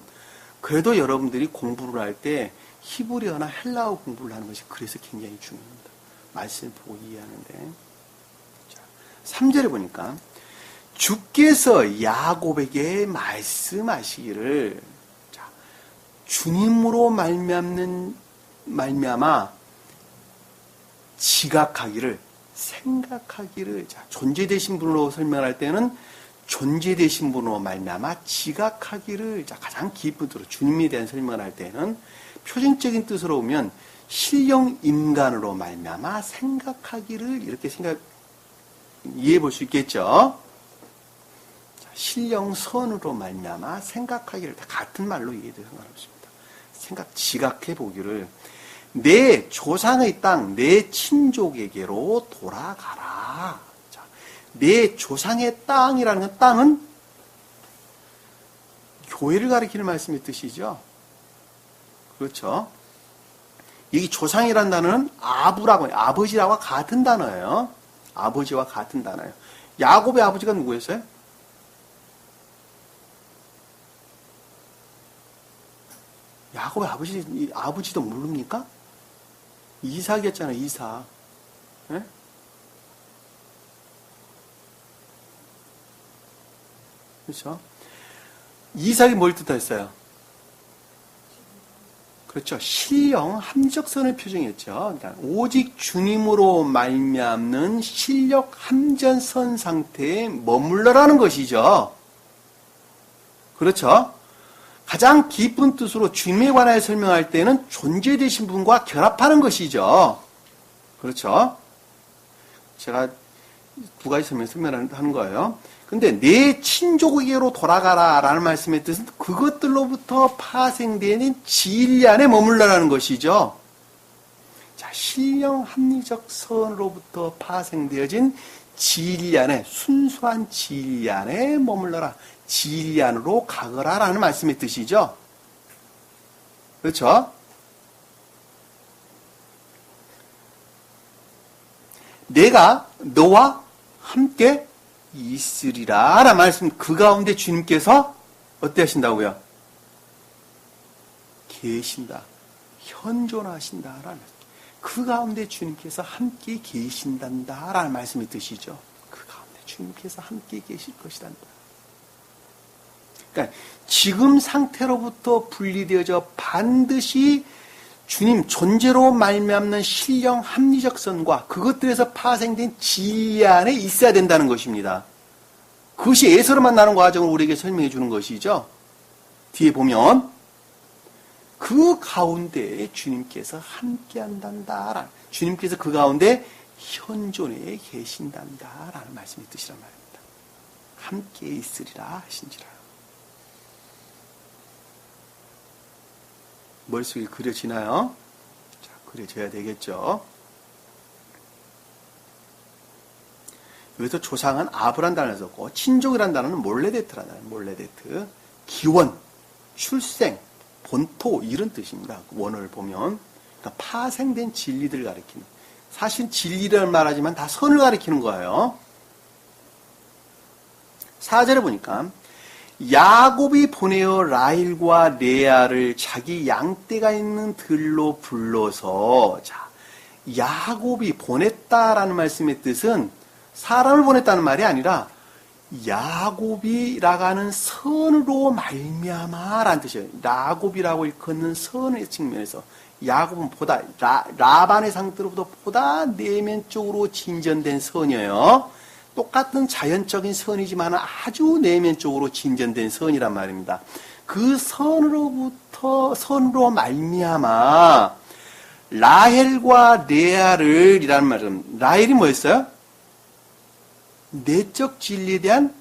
그래도 여러분들이 공부를 할 때 히브리어나 헬라어 공부를 하는 것이 그래서 굉장히 중요합니다. 말씀을 보고 이해하는데. 자, 3절에 보니까 주께서 야곱에게 말씀하시기를 자, 주님으로 말미암아 지각하기를 생각하기를 자, 존재되신 분으로 설명할 때는 존재되신 분으로 말미암아 지각하기를 자, 가장 깊은 뜻으로 주님에 대한 설명을 할 때는 표준적인 뜻으로 보면 신령 인간으로 말미암아 생각하기를 이렇게 이해해 볼 수 있겠죠. 자, 신령 선으로 말미암아 생각하기를 다 같은 말로 이해해도 상관없습니다. 지각해 보기를 내 조상의 땅, 내 친족에게로 돌아가라. 자, 내 조상의 땅이라는 건 땅은 교회를 가리키는 말씀의 뜻이죠. 그렇죠. 이 조상이라는 단어는 아부라고 해요. 아버지라고 같은 단어예요. 아버지와 같은 단어예요. 야곱의 아버지가 누구였어요? 야곱의 아버지도 모릅니까? 이삭이었잖아요, 이삭. 네? 그렇죠? 이삭이 뭘 뜻했어요? 그렇죠. 신령 함적선의 표정이었죠. 그러니까 오직 주님으로 말미암는 신력 함전선 상태에 머물러라는 것이죠. 그렇죠. 가장 깊은 뜻으로 주님에 관하여 설명할 때는 존재되신 분과 결합하는 것이죠. 그렇죠? 제가 두 가지 설명하는 거예요. 근데 내 친족에게로 돌아가라 라는 말씀의 뜻은 그것들로부터 파생되는 진리 안에 머물러라는 것이죠. 자, 신령 합리적 선으로부터 파생되어진 진리 안에, 순수한 진리 안에 머물러라. 진리 안으로 가거라 라는 말씀의 뜻이죠. 그렇죠? 내가 너와 함께 있으리라 라는 말씀, 그 가운데 주님께서 어떻게 하신다고요? 계신다. 현존하신다 라는 말씀. 그 가운데 주님께서 함께 계신단다 라는 말씀의 뜻이죠. 그 가운데 주님께서 함께 계실 것이란다. 그러니까 지금 상태로부터 분리되어져 반드시 주님 존재로 말미암는 신령 합리적 선과 그것들에서 파생된 진리 안에 있어야 된다는 것입니다. 그것이 에서로만 나는 과정을 우리에게 설명해 주는 것이죠. 뒤에 보면 그 가운데 주님께서 함께 한단다. 주님께서 그 가운데 현존에 계신단다 라는 말씀의 뜻이란 말입니다. 함께 있으리라 하신지라. 머릿속에 그려지나요? 자, 그려져야 되겠죠. 여기서 조상은 아브란 단어를 썼고 친족이란 단어는 몰레데트라는 단어, 몰레데트. 기원, 출생, 본토 이런 뜻입니다. 원어를 보면 그러니까 파생된 진리들을 가리키는, 사실 진리를 말하지만 다 선을 가리키는 거예요. 4절에 보니까 야곱이 보내어 라헬과 레아를 자기 양떼가 있는 들로 불러서, 자, 야곱이 보냈다라는 말씀의 뜻은 사람을 보냈다는 말이 아니라 야곱이라고 하는 선으로 말미암아라는 뜻이에요. 야곱이라고 일컫는 선의 측면에서 야곱은 보다 라반의 상태로부터 보다 내면적으로 진전된 선이에요. 똑같은 자연적인 선이지만 아주 내면적으로 진전된 선이란 말입니다. 그 선으로 말미암아 라헬과 레아를 이라는 말은, 라헬이 뭐였어요? 내적 진리에 대한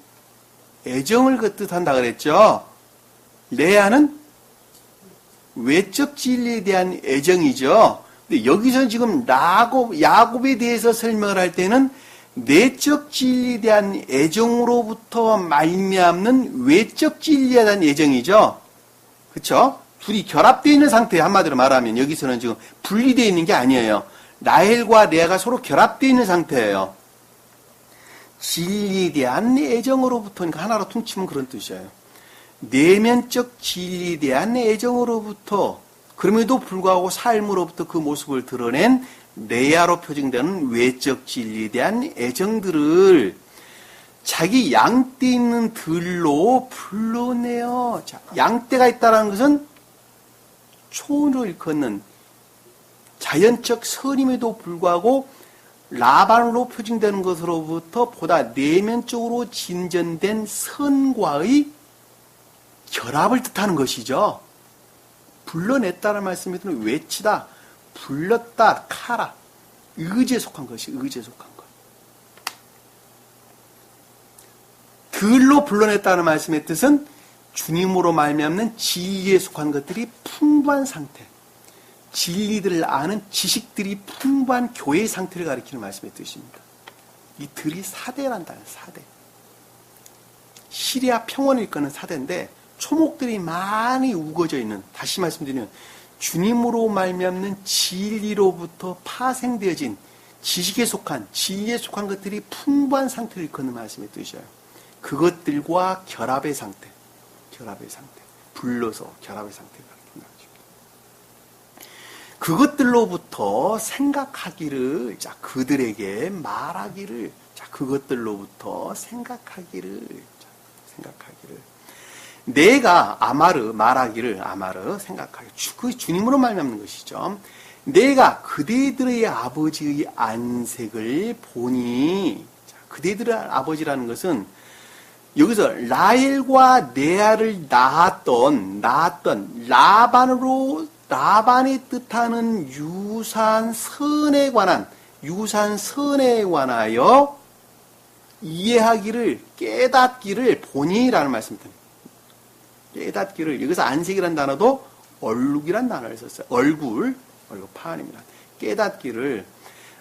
애정을 그 뜻한다 그랬죠. 레아는 외적 진리에 대한 애정이죠. 근데 여기서 지금 야곱에 대해서 설명을 할 때는 내적 진리에 대한 애정으로부터 말미암는 외적 진리에 대한 애정이죠. 그렇죠? 둘이 결합되어 있는 상태, 한마디로 말하면 여기서는 지금 분리되어 있는 게 아니에요. 라헬과 레아가 서로 결합되어 있는 상태예요. 진리에 대한 애정으로부터니까 하나로 퉁치면 그런 뜻이에요. 내면적 진리에 대한 애정으로부터, 그럼에도 불구하고 삶으로부터 그 모습을 드러낸 레아로 표징되는 외적 진리에 대한 애정들을 자기 양떼 있는 들로 불러내요. 자, 양떼가 있다는 것은 초원을 일컫는 자연적 선임에도 불구하고 라반으로 표징되는 것으로부터 보다 내면적으로 진전된 선과의 결합을 뜻하는 것이죠. 불러냈다는 말씀이 들은 외치다, 불렀다, 카라. 의지에 속한 것이 의지에 속한 것. 들로 불러냈다는 말씀의 뜻은 주님으로 말미암는 진리에 속한 것들이 풍부한 상태. 진리들을 아는 지식들이 풍부한 교회의 상태를 가리키는 말씀의 뜻입니다. 이 들이 사대란다. 사대. 시리아 평원을 이끄는 사대인데 초목들이 많이 우거져 있는, 다시 말씀드리면 주님으로 말미암는 진리로부터 파생되어진 지식에 속한, 진리에 속한 것들이 풍부한 상태를 이끄는 말씀의 뜻이에요. 그것들과 결합의 상태, 불러서 결합의 상태를 가리킨다. 그것들로부터 생각하기를, 자, 그들에게 말하기를, 자, 그것들로부터 생각하기를. 내가 말하기를, 생각하기. 그 주님으로 말미암는 것이죠. 내가 그대들의 아버지의 안색을 보니, 자, 그대들의 아버지라는 것은 여기서 라헬과 레아를 낳았던 라반이 뜻하는 유산선에 관하여 이해하기를, 깨닫기를 보니라는 말씀입니다. 깨닫기를, 여기서 안색이라는 단어도 얼룩이라는 단어를 썼어요. 얼굴 파안입니다. 깨닫기를,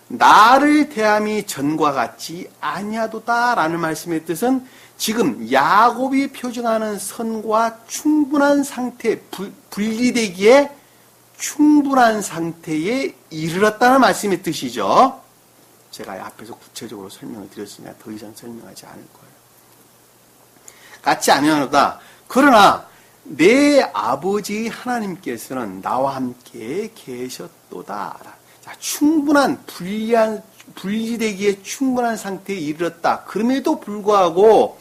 나를 대함이 전과 같지 아니하도다라는 말씀의 뜻은 지금 야곱이 표정하는 선과 충분한 상태, 분리되기에 충분한 상태에 이르렀다는 말씀의 뜻이죠. 제가 앞에서 구체적으로 설명을 드렸으니까 더 이상 설명하지 않을 거예요. 같지 아니하노다. 그러나 내 아버지 하나님께서는 나와 함께 계셨도다. 자, 충분한 분리되기에 충분한 상태에 이르렀다. 그럼에도 불구하고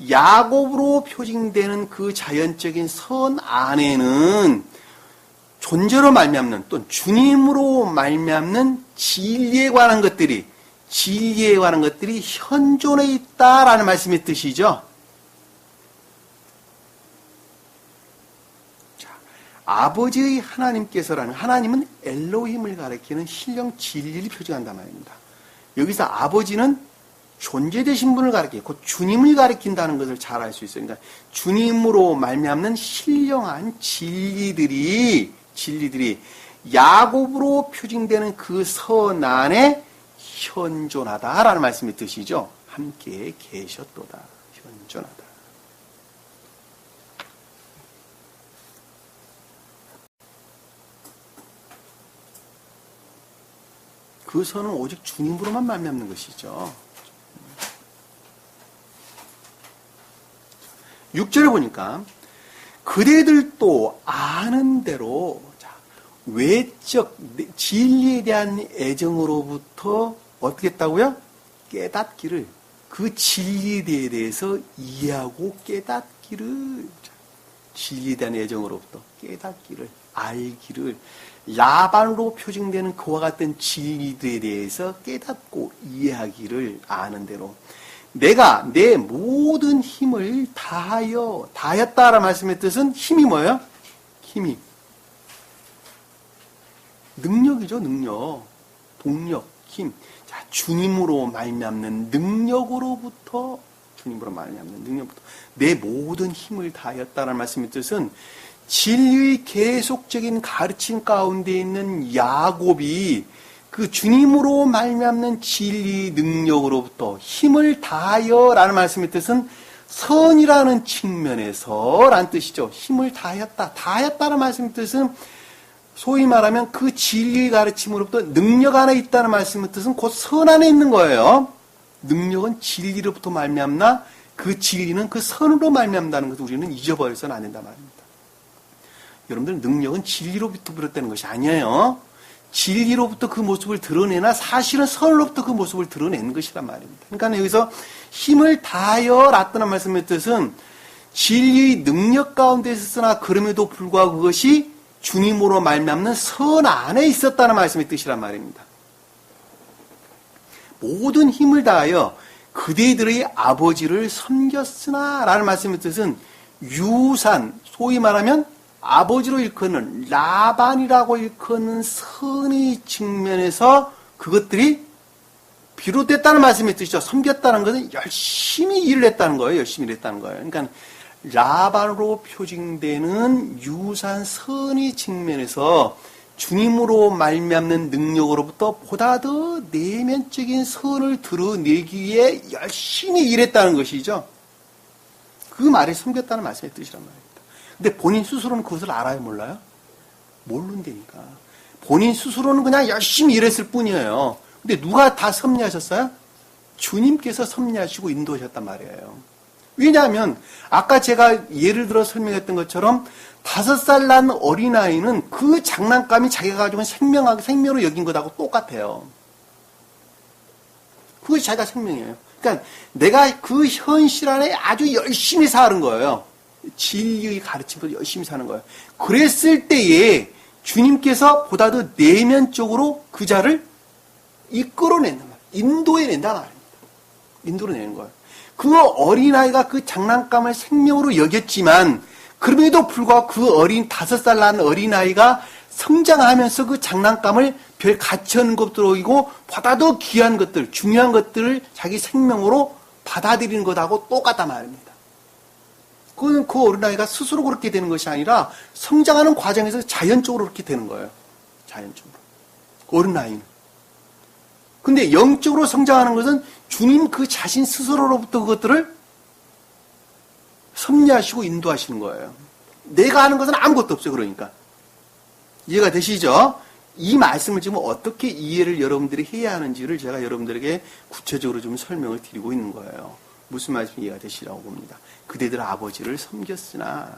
야곱으로 표징되는 그 자연적인 선 안에는 존재로 말미암는, 또 주님으로 말미암는 진리에 관한 것들이 현존해 있다라는 말씀의 뜻이죠. 자, 아버지의 하나님께서라는, 하나님은 엘로힘을 가리키는 신령 진리를 표징한단 말입니다. 여기서 아버지는 존재되신 분을 가리키고 곧 주님을 가리킨다는 것을 잘 알 수 있어요. 그러니까 주님으로 말미암는 신령한 진리들이 야곱으로 표징되는 그 선 안에 현존하다라는 말씀의 뜻이죠. 함께 계셨도다. 현존하다. 그 선은 오직 주님으로만 말미암는 것이죠. 6절에 보니까 그대들도 아는 대로, 자, 외적 진리에 대한 애정으로부터 어떻게 했다고요? 깨닫기를, 그 진리에 대해서 이해하고 깨닫기를, 자, 진리에 대한 애정으로부터 깨닫기를, 알기를, 라반으로 표징되는 그와 같은 진리들에 대해서 깨닫고 이해하기를 아는 대로 내가 내 모든 힘을 다하였다라는 말씀의 뜻은 힘이 뭐예요? 힘이 능력이죠. 능력, 동력, 힘. 자, 주님으로 말미암는 능력으로부터 주님으로 말미암는 능력부터 내 모든 힘을 다하였다는 말씀의 뜻은 진리의 계속적인 가르침 가운데 있는 야곱이 그 주님으로 말미암는 진리 능력으로부터 힘을 다하여라는 말씀의 뜻은 선이라는 측면에서 라는 뜻이죠. 힘을 다하였다. 다하였다는 말씀의 뜻은 소위 말하면 그 진리의 가르침으로부터 능력 안에 있다는 말씀의 뜻은 곧 선 안에 있는 거예요. 능력은 진리로부터 말미암나 그 진리는 그 선으로 말미암다는 것을 우리는 잊어버려서는 안 된단 말입니다. 여러분들 능력은 진리로부터 비롯되는 것이 아니에요. 진리로부터 그 모습을 드러내나 사실은 선으로부터 그 모습을 드러내는 것이란 말입니다. 그러니까 여기서 힘을 다하여 라는 말씀의 뜻은 진리의 능력 가운데 있었으나 그럼에도 불구하고 그것이 주님으로 말미암는 선 안에 있었다는 말씀의 뜻이란 말입니다. 모든 힘을 다하여 그대들의 아버지를 섬겼으나 라는 말씀의 뜻은 유산, 소위 말하면 아버지로 일컫는 라반이라고 일컫는 선의 측면에서 그것들이 비롯됐다는 말씀의 뜻이죠. 섬겼다는 것은 열심히 일을 했다는 거예요. 열심히 일했다는 거예요. 그러니까 라반으로 표징되는 유산 선의 측면에서 주님으로 말미암는 능력으로부터 보다 더 내면적인 선을 드러내기 위해 열심히 일했다는 것이죠. 그 말이 섬겼다는 말씀의 뜻이란 말입니다. 근데 본인 스스로는 그것을 알아요, 몰라요? 모른다니까. 본인 스스로는 그냥 열심히 일했을 뿐이에요. 근데 누가 다 섭리하셨어요? 주님께서 섭리하시고 인도하셨단 말이에요. 왜냐하면 아까 제가 예를 들어 설명했던 것처럼 5살 난 어린아이는 그 장난감이 자기가 가지고 생명으로 여긴 것하고 똑같아요. 그것이 자기가 생명이에요. 그러니까 내가 그 현실 안에 아주 열심히 사는 거예요. 진리의 가르침으로 열심히 사는 거예요. 그랬을 때에 주님께서 보다 더 내면적으로 그 자를 이끌어낸단 말이에요. 인도해낸단 말입니다. 인도해내는 거예요. 그 어린아이가 그 장난감을 생명으로 여겼지만 그럼에도 불구하고 그 5살 난 어린아이가 성장하면서 그 장난감을 별 가치 없는 것들이고 보다 더 귀한 것들, 중요한 것들을 자기 생명으로 받아들이는 것하고 똑같단 말입니다. 그건 그 어린아이가 스스로 그렇게 되는 것이 아니라 성장하는 과정에서 자연적으로 그렇게 되는 거예요. 자연적으로. 어린아이는. 근데 영적으로 성장하는 것은 주님 그 자신 스스로로부터 그것들을 섭리하시고 인도하시는 거예요. 내가 하는 것은 아무것도 없어요. 그러니까. 이해가 되시죠? 이 말씀을 지금 어떻게 이해를 여러분들이 해야 하는지를 제가 여러분들에게 구체적으로 좀 설명을 드리고 있는 거예요. 무슨 말씀이 이해가 되시라고 봅니다. 그대들 아버지를 섬겼으나.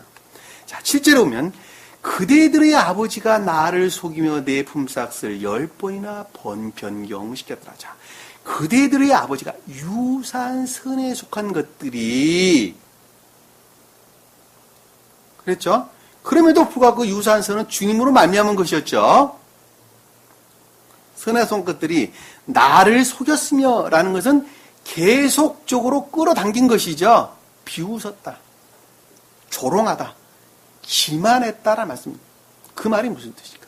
자, 7절에 보면 그대들의 아버지가 나를 속이며 내 품삯을 10번이나 변경시켰더라. 자, 그대들의 아버지가 유산선에 속한 것들이 그랬죠? 그럼에도 불구하고 그 유산선은 주님으로 말미암은 것이었죠. 선에 속한 것들이 나를 속였으며 라는 것은 계속적으로 끌어당긴 것이죠. 비웃었다. 조롱하다. 기만했다라는 말씀입니다. 그 말이 무슨 뜻일까?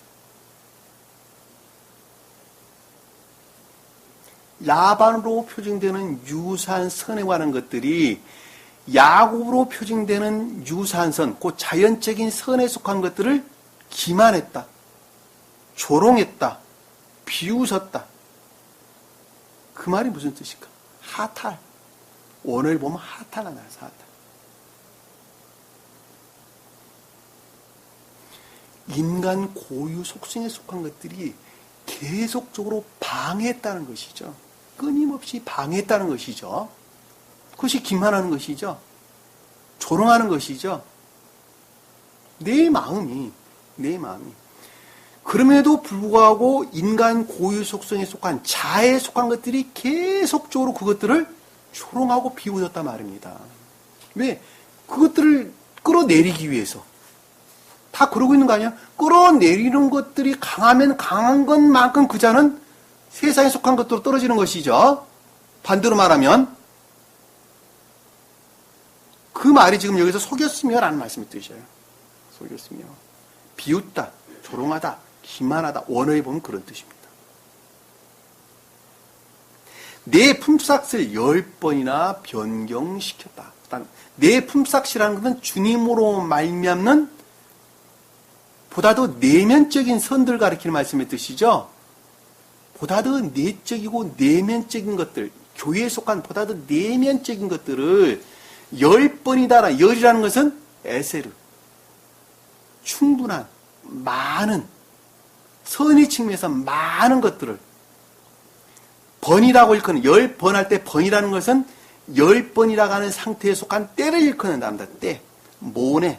라반으로 표징되는 유산선에 관한 것들이 야곱으로 표징되는 유산선, 그 자연적인 선에 속한 것들을 기만했다. 조롱했다. 비웃었다. 그 말이 무슨 뜻일까? 하탈. 원어를 보면 하탈가 나와요. 하탈. 인간 고유 속성에 속한 것들이 계속적으로 방해했다는 것이죠. 끊임없이 방해했다는 것이죠. 그것이 기만하는 것이죠. 조롱하는 것이죠. 내 마음이. 그럼에도 불구하고 인간 고유 속성에 속한 자에 속한 것들이 계속적으로 그것들을 조롱하고 비웃었단 말입니다. 왜? 그것들을 끌어내리기 위해서. 다 그러고 있는 거 아니야? 끌어내리는 것들이 강하면 강한 것만큼 그 자는 세상에 속한 것으로 떨어지는 것이죠. 반대로 말하면 그 말이 지금 여기서 속였으며라는 말씀이 뜻이에요. 속였으며. 비웃다, 조롱하다, 기만하다. 원어에 보면 그런 뜻입니다. 내 품삯을 10번이나 변경시켰다. 내 품삯이라는 것은 주님으로 말미암는 보다 더 내면적인 선들을 가리키는 말씀의 뜻이죠. 보다 더 내적이고 내면적인 것들, 교회에 속한 보다 더 내면적인 것들을 10번이다. 열이라는 것은 에세르, 충분한, 많은, 선의 측면에서 많은 것들을 번이라고 일컫는, 10번 할 때 번이라는 것은 10번이라고 하는 상태에 속한 때를 일컫는답니다. 때, 모네,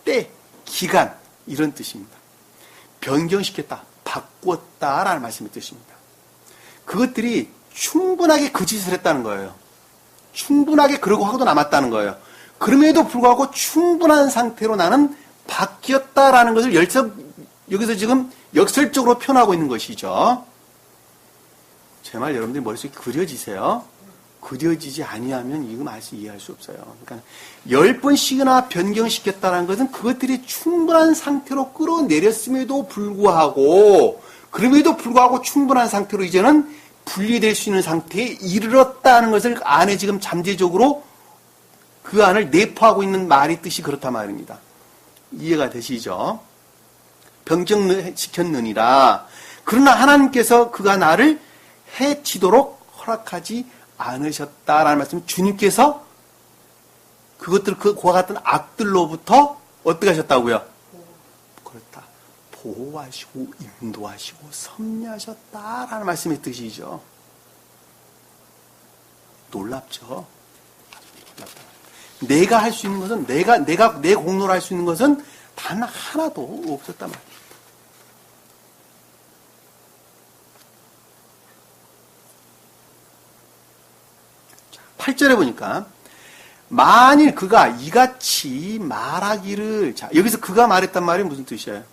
때, 기간, 이런 뜻입니다. 변경시켰다, 바꾸었다라는 말씀의 뜻입니다. 그것들이 충분하게 그 짓을 했다는 거예요. 충분하게 그러고 하고도 남았다는 거예요. 그럼에도 불구하고 충분한 상태로 나는 바뀌었다라는 것을 여기서 지금 역설적으로 표현하고 있는 것이죠. 제 말 여러분들이 머릿속에 그려지세요? 그려지지 아니하면 이거 말씀 이해할 수 없어요. 그러니까 10번씩이나 변경시켰다는 것은 그것들이 충분한 상태로 끌어내렸음에도 불구하고 그럼에도 불구하고 충분한 상태로 이제는 분리될 수 있는 상태에 이르렀다는 것을 안에 지금 잠재적으로 그 안을 내포하고 있는 말의 뜻이 그렇단 말입니다. 이해가 되시죠? 변경시켰느니라. 그러나 하나님께서 그가 나를 해치도록 허락하지 않으셨다라는 말씀. 주님께서 그것들 그와 같은 악들로부터 어떻게 하셨다고요? 그렇다. 보호하시고 인도하시고 섭리하셨다라는 말씀의 뜻이죠. 놀랍죠? 놀랍다. 내가 할 수 있는 것은 내가 내 공로로 할 수 있는 것은 단 하나도 없었단 말이에요. 8절에 보니까 만일 그가 이같이 말하기를, 자 여기서 그가 말했단 말이 무슨 뜻이에요?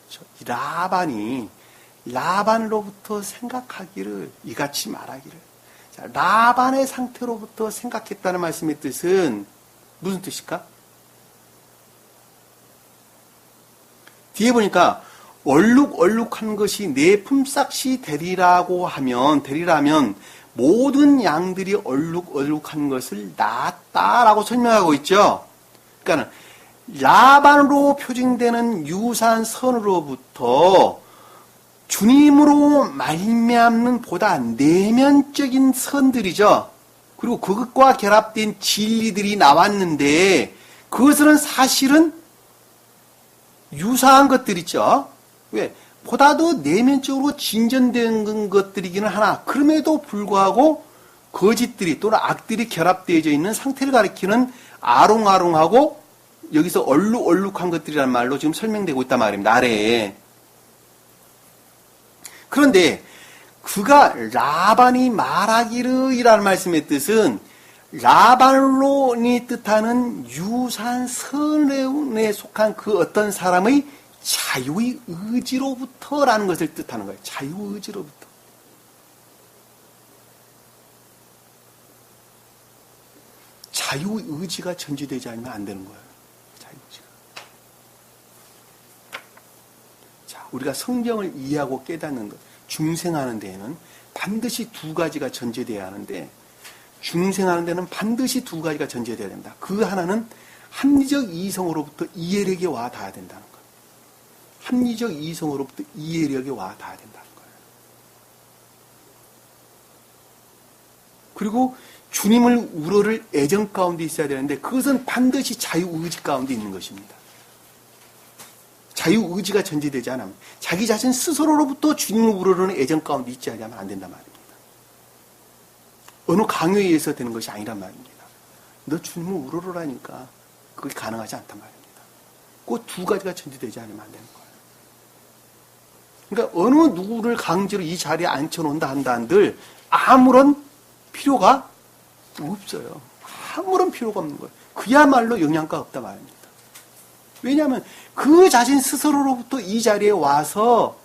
그렇죠. 라반이 라반으로부터 생각하기를, 이같이 말하기를, 자, 라반의 상태로부터 생각했다는 말씀의 뜻은 무슨 뜻일까? 뒤에 보니까 얼룩얼룩한 것이 내 품삯이 되리라면 모든 양들이 얼룩얼룩한 것을 낳았다라고 설명하고 있죠. 그러니까 라반으로 표징되는 유사한 선으로부터 주님으로 말미암는 보다 내면적인 선들이죠. 그리고 그것과 결합된 진리들이 나왔는데 그것은 사실은 유사한 것들이죠. 왜? 보다 더 내면적으로 진전된 것들이기는 하나 그럼에도 불구하고 거짓들이 또는 악들이 결합되어져 있는 상태를 가리키는 아롱아롱하고 여기서 얼룩얼룩한 것들이라는 말로 지금 설명되고 있단 말입니다. 아래에. 그런데 그가 라반이 말하기를 이라는 말씀의 뜻은 라반론이 뜻하는 유사한 선에 속한 그 어떤 사람의 자유의 의지로부터라는 것을 뜻하는 거예요. 자유의 의지로부터. 자유의 의지가 전제되지 않으면 안 되는 거예요. 자유의 의지가. 자, 우리가 성경을 이해하고 깨닫는 것, 중생하는 데에는 반드시 두 가지가 전제되어야 하는데 중생하는 데는 반드시 두 가지가 전제되어야 됩니다. 그 하나는 합리적 이성으로부터 이해력에 와 닿아야 된다는 거예요. 합리적 이성으로부터 이해력에 와 닿아야 된다는 거예요. 그리고 주님을 우러를 애정 가운데 있어야 되는데 그것은 반드시 자유의지 가운데 있는 것입니다. 자유의지가 전제되지 않으면 자기 자신 스스로로부터 주님을 우러르는 애정 가운데 있지 않으면 안 된단 말입니다. 어느 강요에 의해서 되는 것이 아니란 말입니다. 너 주님을 우러르라니까 그게 가능하지 않단 말입니다. 그 두 가지가 전제되지 않으면 안 되는 거예요. 그러니까 어느 누구를 강제로 이 자리에 앉혀놓는다 한들 아무런 필요가 없어요. 아무런 필요가 없는 거예요. 그야말로 영양가 없다 말입니다. 왜냐하면 그 자신 스스로로부터 이 자리에 와서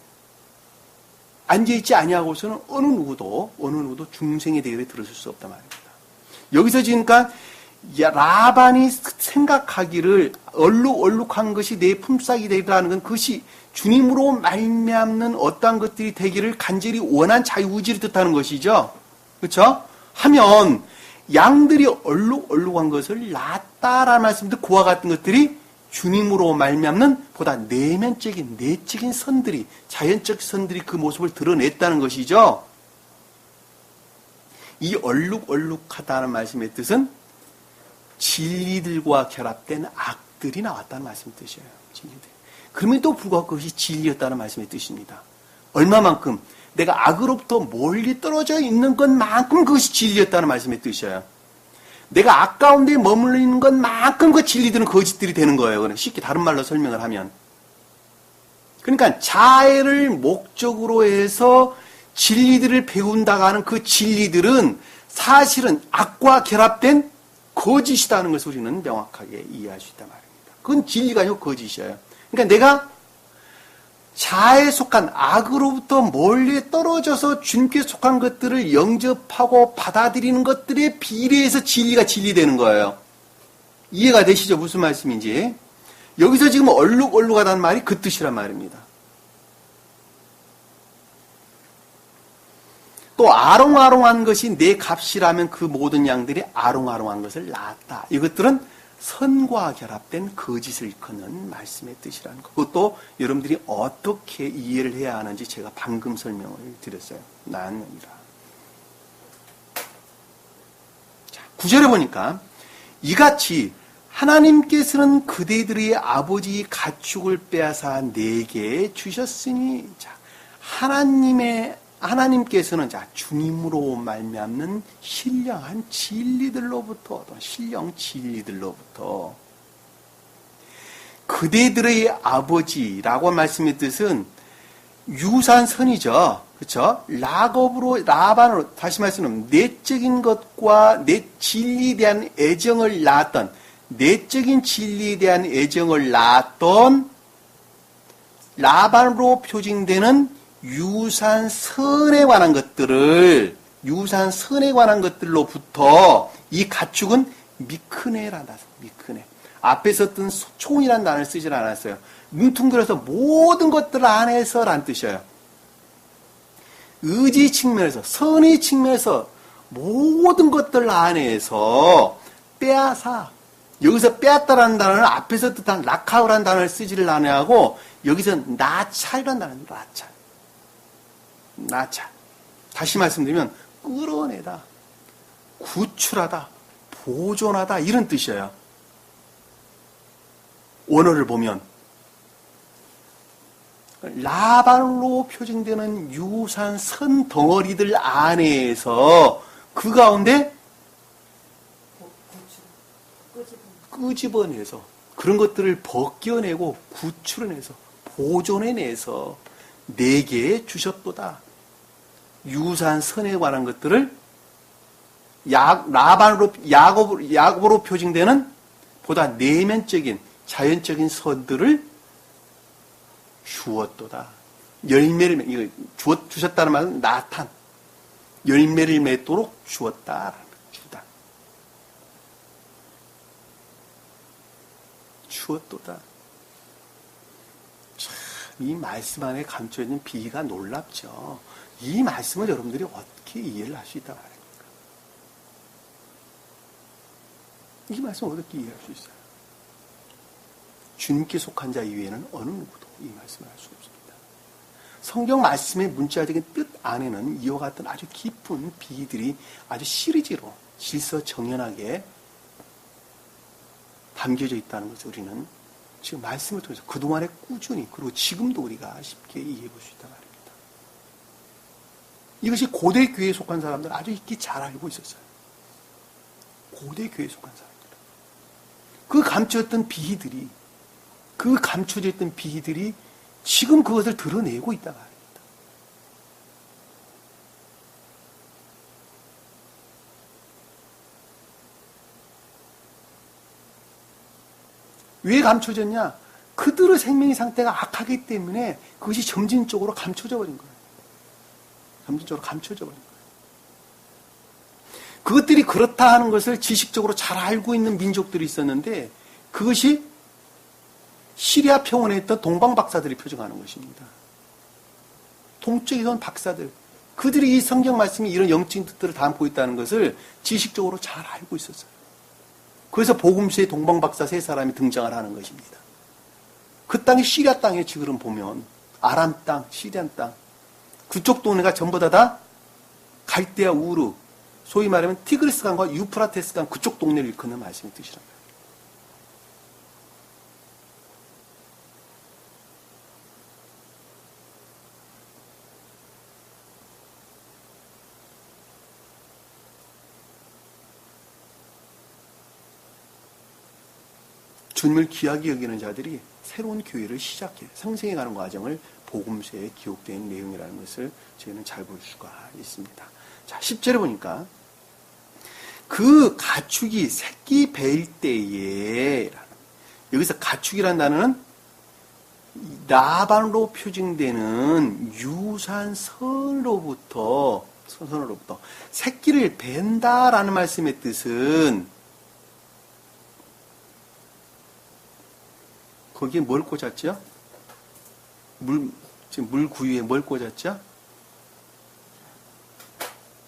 앉아있지 아니하고서는 어느 누구도 중생의 대열에 들어설 수 없단 말입니다. 여기서 지금까 라반이 생각하기를 얼룩얼룩한 것이 내 품삯이 되리라는 건 그것이 주님으로 말미암는 어떠한 것들이 되기를 간절히 원한 자유의지를 뜻하는 것이죠. 그렇죠? 하면 양들이 얼룩얼룩한 것을 낳았다라는 말씀도 그와 같은 것들이 주님으로 말미암는 보다 내면적인 내적인 선들이 자연적 선들이 그 모습을 드러냈다는 것이죠. 이 얼룩얼룩하다는 말씀의 뜻은 진리들과 결합된 악들이 나왔다는 말씀의 뜻이에요. 진리들. 그럼에도 불구하고 그것이 진리였다는 말씀의 뜻입니다. 얼마만큼 내가 악으로부터 멀리 떨어져 있는 것만큼 그것이 진리였다는 말씀의 뜻이에요. 내가 악 가운데 머물러 있는 것만큼 그 진리들은 거짓들이 되는 거예요. 쉽게 다른 말로 설명을 하면. 그러니까 자애를 목적으로 해서 진리들을 배운다고 하는 그 진리들은 사실은 악과 결합된 거짓이라는 것을 우리는 명확하게 이해할 수 있단 말입니다. 그건 진리가 아니고 거짓이에요. 그러니까 내가 자아에 속한 악으로부터 멀리 떨어져서 주님께 속한 것들을 영접하고 받아들이는 것들에 비례해서 진리가 진리되는 거예요. 이해가 되시죠? 무슨 말씀인지. 여기서 지금 얼룩얼룩하다는 말이 그 뜻이란 말입니다. 또 아롱아롱한 것이 내 값이라면 그 모든 양들이 아롱아롱한 것을 낳았다. 이것들은 선과 결합된 거짓을 일컫는 말씀의 뜻이라는 것. 그것도 여러분들이 어떻게 이해를 해야 하는지 제가 방금 설명을 드렸어요. 낳았느니라. 자, 9절에 보니까 이같이 하나님께서는 그대들의 아버지 가축을 빼앗아 내게 주셨으니, 자, 하나님께서는 자 주님으로 말미암는 신령한 진리들로부터, 신령 진리들로부터 그대들의 아버지라고 말씀의 뜻은 유산선이죠. 그렇죠? 라반으로 다시 말씀하면 내적인 것과 내 진리에 대한 애정을 낳았던, 내적인 진리에 대한 애정을 낳았던 라반으로 표징되는 유산선에 관한 것들로부터 이 가축은 미크네라는 단어, 미크네. 앞에 썼던 소총이라는 단어를 쓰질 않았어요. 뭉퉁그려서 모든 것들 안에서라는 뜻이에요. 의지 측면에서, 선의 측면에서 모든 것들 안에서 빼앗아. 여기서 빼앗다라는 단어는 앞에서 뜻한 라카우라는 단어를 쓰지를 않아하고 여기서 나찰이라는 단어는 나찰. 다시 말씀드리면 끌어내다, 구출하다, 보존하다 이런 뜻이에요. 원어를 보면 라반으로 표징되는 유산 선 덩어리들 안에서 그 가운데 끄집어내서 그런 것들을 벗겨내고 구출해내서 보존해내서 내게 주셨도다. 유산선에 관한 것들을 야곱으로 표징되는 보다 내면적인 자연적인 선들을 주었도다. 열매를 이거 주셨다는 말은 나탄. 열매를 맺도록 주었다. 주었도다. 이 말씀 안에 감춰있는 비가 놀랍죠. 이 말씀을 여러분들이 어떻게 이해를 할 수 있단 말입니까? 이 말씀을 어떻게 이해할 수 있어요? 주님께 속한 자 이외에는 어느 누구도 이 말씀을 할 수 없습니다. 성경 말씀의 문자적인 뜻 안에는 이와 같은 아주 깊은 비들이 아주 시리즈로 질서정연하게 담겨져 있다는 것을 우리는 지금 말씀을 통해서 그동안에 꾸준히 그리고 지금도 우리가 쉽게 이해해 볼 수 있단 말입니다. 이것이 고대 교회에 속한 사람들은 아주 익히 잘 알고 있었어요. 고대 교회에 속한 사람들. 그 감춰졌던 비들이, 그 감춰져 있던 비들이 지금 그것을 드러내고 있단 말입니다. 왜 감춰졌냐? 그들의 생명의 상태가 악하기 때문에 그것이 점진적으로 감춰져 버린 거예요. 점진적으로 감춰져 버린 거예요. 그것들이 그렇다 하는 것을 지식적으로 잘 알고 있는 민족들이 있었는데 그것이 시리아 평원에 있던 동방 박사들이 표적하는 것입니다. 동쪽에 온 박사들. 그들이 이 성경 말씀이 이런 영적인 뜻들을 담고 있다는 것을 지식적으로 잘 알고 있었어요. 그래서 복음서에 동방 박사 세 사람이 등장을 하는 것입니다. 그 땅이 시리아 땅에 지금 보면 아람 땅, 시리안 땅. 그쪽 동네가 전부 다 갈대아 우르, 소위 말하면 티그리스 강과 유프라테스 강 그쪽 동네를 일컫는 말씀이 뜻이란 말이에요. 주님을 귀하게 여기는 자들이 새로운 교회를 시작해 상생해가는 과정을 복음서에 기록된 내용이라는 것을 저희는 잘 볼 수가 있습니다. 자, 10절에 보니까 그 가축이 새끼 뵐 때에 여기서 가축이라는 단어는 라반으로 표징되는 유산선으로부터 새끼를 벤다라는 말씀의 뜻은 거기에 뭘 꽂았죠? 지금 물 구유에 뭘 꽂았죠?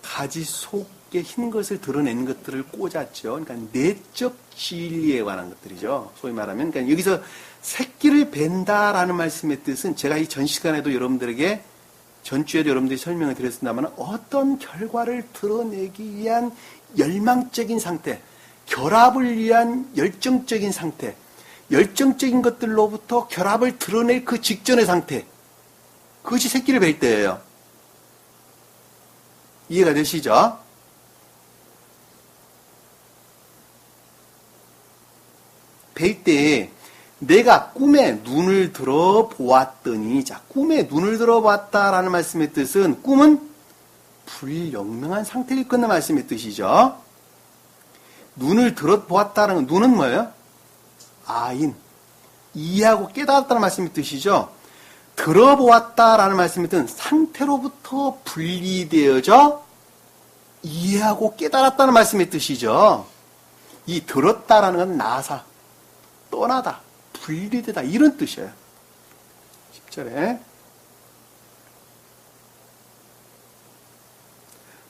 가지 속에 흰 것을 드러낸 것들을 꽂았죠. 그러니까 내적 진리에 관한 것들이죠. 소위 말하면, 그러니까 여기서 새끼를 벤다라는 말씀의 뜻은 제가 이 전 시간에도 여러분들에게 전주에도 여러분들이 설명을 드렸습니다만 어떤 결과를 드러내기 위한 열망적인 상태, 결합을 위한 열정적인 상태, 열정적인 것들로부터 결합을 드러낼 그 직전의 상태. 그것이 새끼를 뵐 때예요. 이해가 되시죠? 뵐 때 내가 꿈에 눈을 들어 보았더니, 자, 꿈에 눈을 들어 보았다라는 말씀의 뜻은 꿈은 불영명한 상태를 일컫는 말씀의 뜻이죠. 눈을 들어 보았다는 건 눈은 뭐예요? 아인, 이해하고 깨달았다는 말씀의 뜻이죠. 들어보았다라는 말씀의 뜻은 상태로부터 분리되어져 이해하고 깨달았다는 말씀의 뜻이죠. 이 들었다라는 건 나사, 떠나다, 분리되다 이런 뜻이에요. 10절에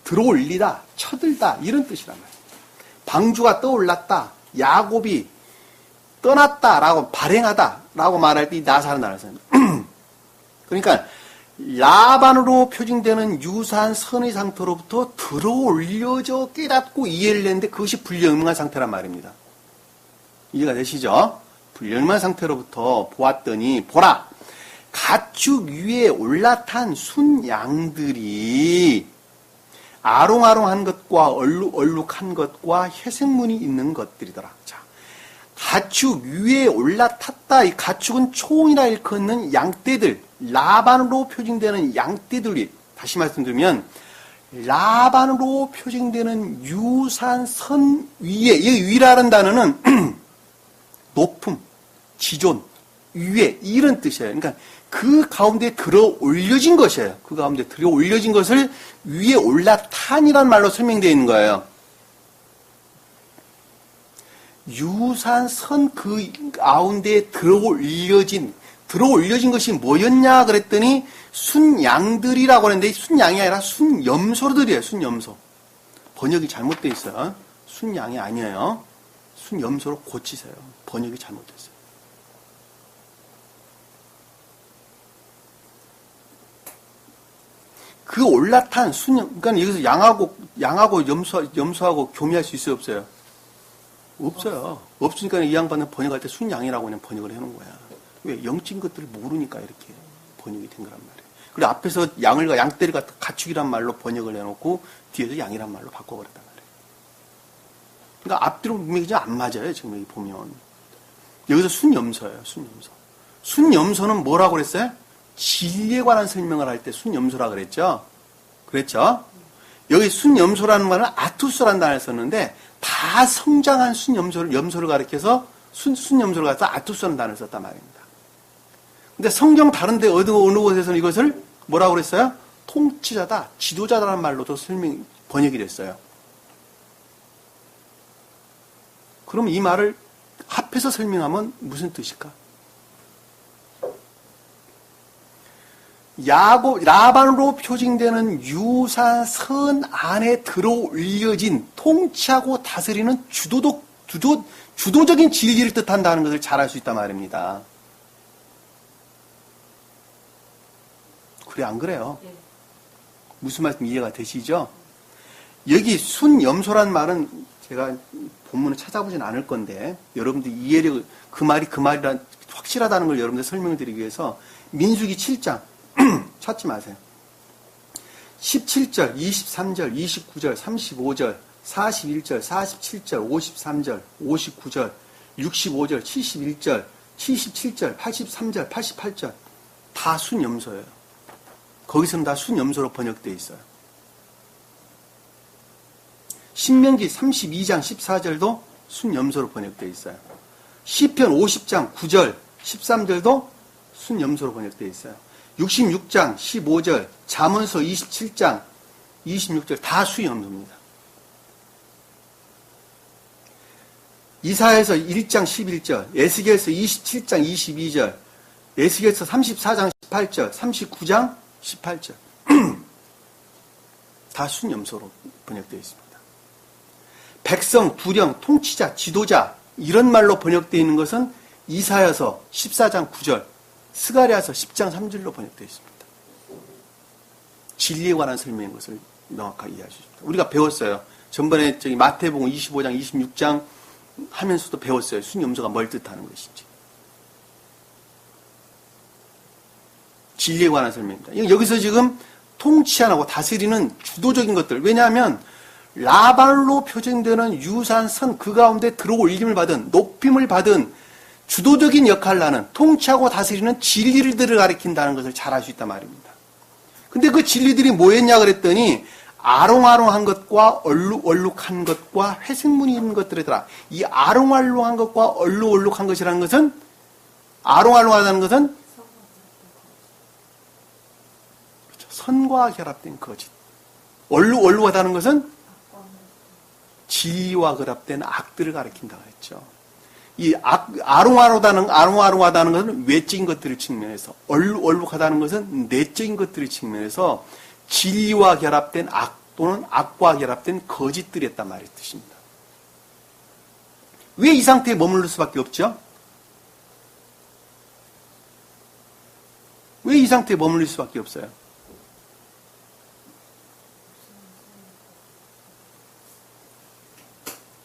들어올리다, 쳐들다 이런 뜻이란 말이에요. 방주가 떠올랐다, 야곱이 떠났다라고 발행하다라고 말할 때 이 나사는 나라서는 그러니까 라반으로 표징되는 유사한 선의 상태로부터 들어올려져 깨닫고 이해를 했는데 그것이 불영명한 상태란 말입니다. 이해가 되시죠? 불영명한 상태로부터 보았더니 보라 가축 위에 올라탄 순양들이 아롱아롱한 것과 얼룩한 것과 회색무늬 있는 것들이더라. 자, 가축 위에 올라탔다. 이 가축은 초원이라 일컫는 양떼들, 라반으로 표징되는 양떼들이, 다시 말씀드리면 라반으로 표징되는 유산 선 위에, 이 위라는 단어는 높음, 지존, 위에 이런 뜻이에요. 그러니까 그 가운데 들어 올려진 것이에요. 그 가운데 들어 올려진 것을 위에 올라탄이라는 말로 설명되어 있는 거예요. 유산선 그 가운데 들어 올려진 것이 뭐였냐 그랬더니 순양들이라고 하는데 순양이 아니라 순염소들이에요. 순염소. 번역이 잘못되어 있어요. 순양이 아니에요. 순염소로 고치세요. 번역이 잘못됐어요. 그 올라탄 그러니까 여기서 양하고 염소하고 교미할 수 있어요, 없어요? 없어요. 없으니까 이 양반은 번역할 때 순양이라고 그냥 번역을 해놓은 거야. 왜? 영적인 것들을 모르니까 이렇게 번역이 된 거란 말이에요. 그리고 앞에서 양떼를 갖다 가축이란 말로 번역을 해놓고 뒤에서 양이란 말로 바꿔버렸단 말이에요. 그러니까 앞뒤로 분명히 안 맞아요. 지금 여기 보면. 여기서 순염소예요. 순염소. 순염소는 뭐라고 그랬어요? 진리에 관한 설명을 할 때 순염소라 그랬죠? 그랬죠? 여기 순염소라는 말은 아투스라는 단어를 썼는데 다 성장한 염소를 가리켜서 순염소를 갖다 아투스라는 단어를 썼단 말입니다. 근데 성경 다른데 어느 곳에서는 이것을 뭐라고 그랬어요? 통치자다, 지도자다라는 말로도 번역이 됐어요. 그럼 이 말을 합해서 설명하면 무슨 뜻일까? 라반으로 표징되는 유사선 안에 들어 올려진 통치하고 다스리는 주도적인 진리를 뜻한다는 것을 잘 알 수 있단 말입니다. 그래, 안 그래요? 예. 무슨 말씀 이해가 되시죠? 여기 순염소란 말은 제가 본문을 찾아보진 않을 건데 여러분들 이해력, 그 말이라 확실하다는 걸 여러분들 설명을 드리기 위해서 민수기 7장 찾지 마세요. 17절, 23절, 29절, 35절, 41절, 47절, 53절, 59절, 65절, 71절, 77절, 83절, 88절 다 순염소예요. 거기서는 다 순염소로 번역되어 있어요. 신명기 32장 14절도 순염소로 번역되어 있어요. 시편 50장 9절 13절도 순염소로 번역되어 있어요. 66장 15절 잠언서 27장 26절 다 순염소입니다. 이사야서 1장 11절, 에스겔서 27장 22절, 에스겔서 34장 18절, 39장 18절 다 순염소로 번역되어 있습니다. 백성, 두령, 통치자, 지도자 이런 말로 번역되어 있는 것은 이사야서 14장 9절, 스가랴서 10장 3절로 번역되어 있습니다. 진리에 관한 설명인 것을 명확하게 이해하십시오. 우리가 배웠어요. 전번에 마태복음 25장, 26장 하면서도 배웠어요. 순염소가 뭘 뜻하는 것인지. 진리에 관한 설명입니다. 여기서 지금 통치하고 다스리는 주도적인 것들. 왜냐하면 라반으로 표정되는 유사한 선 그 가운데 들어올림을 받은 높임을 받은 주도적인 역할을 하는 통치하고 다스리는 진리들을 가리킨다는 것을 잘 알 수 있단 말입니다. 근데 그 진리들이 뭐였냐 그랬더니 아롱아롱한 것과 얼룩얼룩한 것과 회색무늬 있는 것들이더라. 이 아롱알롱한 것과 얼룩얼룩한 것이라는 것은 아롱알롱하다는 것은 그렇죠. 선과 결합된 거짓. 얼룩얼룩하다는 것은 진리와 결합된 악들을 가리킨다고 했죠. 이 아롱아롱하다는 것은 외적인 것들을 측면에서, 얼룩하다는 것은 내적인 것들을 측면에서 진리와 결합된 악 또는 악과 결합된 거짓들이었단 말의 뜻입니다. 왜 이 상태에 머무를 수밖에 없죠? 왜 이 상태에 머무를 수밖에 없어요?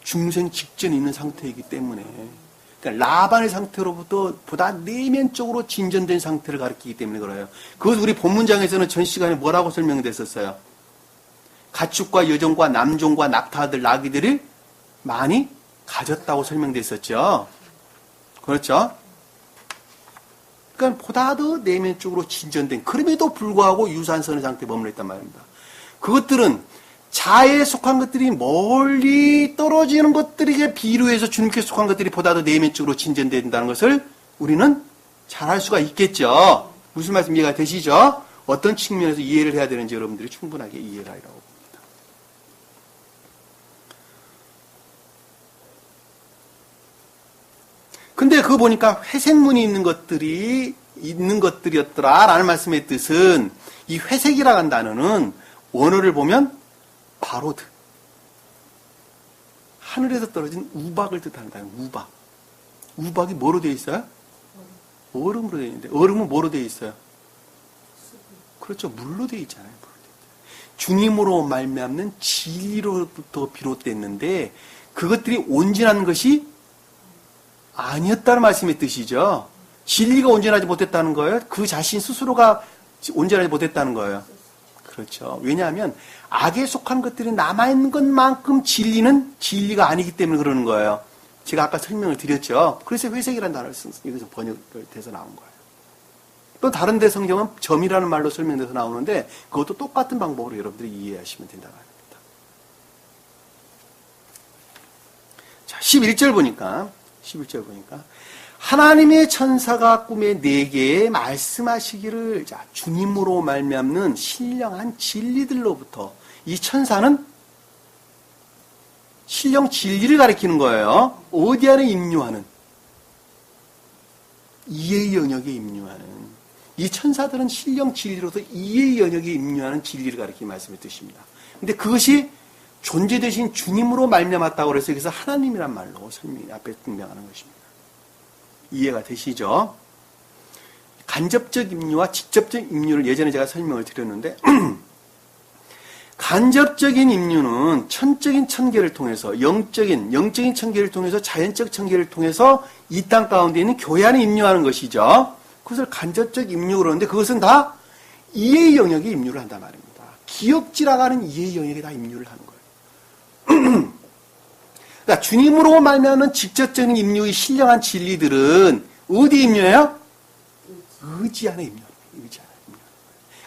중생 직전에 있는 상태이기 때문에 그러니까 라반의 상태로부터 보다 내면적으로 진전된 상태를 가리키기 때문에 그래요. 그것을 우리 본문장에서는 전 시간에 뭐라고 설명됐었어요? 가축과 여종과 남종과 낙타들, 나귀들을 많이 가졌다고 설명됐었죠. 그렇죠? 그러니까 보다 더 내면적으로 진전된 그럼에도 불구하고 유산선의 상태에 머물러 있단 말입니다. 그것들은 자에 속한 것들이 멀리 떨어지는 것들에게 비교해서 주님께 속한 것들이 보다 더 내면적으로 진전된다는 것을 우리는 잘 알 수가 있겠죠. 무슨 말씀 이해가 되시죠? 어떤 측면에서 이해를 해야 되는지 여러분들이 충분하게 이해를 하리라고 봅니다. 근데 그거 보니까 회색무늬 있는 것들이었더라라는 말씀의 뜻은 이 회색이라고 하는 단어는 원어를 보면 바로드. 하늘에서 떨어진 우박을 뜻하는 단어, 우박. 우박이 뭐로 되어 있어요? 얼음으로 되어 있는데, 얼음은 뭐로 되어 있어요? 그렇죠. 물로 되어 있잖아요. 주님으로 말미암는 진리로부터 비롯됐는데, 그것들이 온전한 것이 아니었다는 말씀의 뜻이죠. 진리가 온전하지 못했다는 거예요? 그 자신 스스로가 온전하지 못했다는 거예요. 그렇죠. 왜냐하면 악에 속한 것들이 남아있는 것만큼 진리는 진리가 아니기 때문에 그러는 거예요. 제가 아까 설명을 드렸죠. 그래서 회색이라는 단어를 여기서 번역돼서 나온 거예요. 또 다른 데 성경은 점이라는 말로 설명돼서 나오는데 그것도 똑같은 방법으로 여러분들이 이해하시면 된다고 합니다. 자, 11절 보니까 하나님의 천사가 꿈에 네게 말씀하시기를 자, 주님으로 말미암는 신령한 진리들로부터 이 천사는 신령 진리를 가리키는 거예요. 어디 안에 임류하는? 이해의 영역에 임류하는. 이 천사들은 신령 진리로서 이해의 영역에 임류하는 진리를 가리키는 말씀의 뜻입니다. 근데 그것이 존재 되신 주님으로 말미암았다고 그래서 여기서 하나님이란 말로 설명이 앞에 등장하는 것입니다. 이해가 되시죠? 간접적 임류와 직접적 임류를 예전에 제가 설명을 드렸는데 간접적인 임류는 천적인 천계를 통해서 영적인 천계를 통해서 자연적 천계를 통해서 이 땅 가운데 있는 교회 안에 임류하는 것이죠. 그것을 간접적 임류 그러는데 그것은 다 이해의 영역에 임류를 한단 말입니다. 기억지라고 하는 이해의 영역에 다 임류를 하는 거예요. 그러니까 주님으로 말미암는 직접적인 임류의 신령한 진리들은 어디 임류해요? 의지 안에 임류합니다. 의지 안에 임류합니다.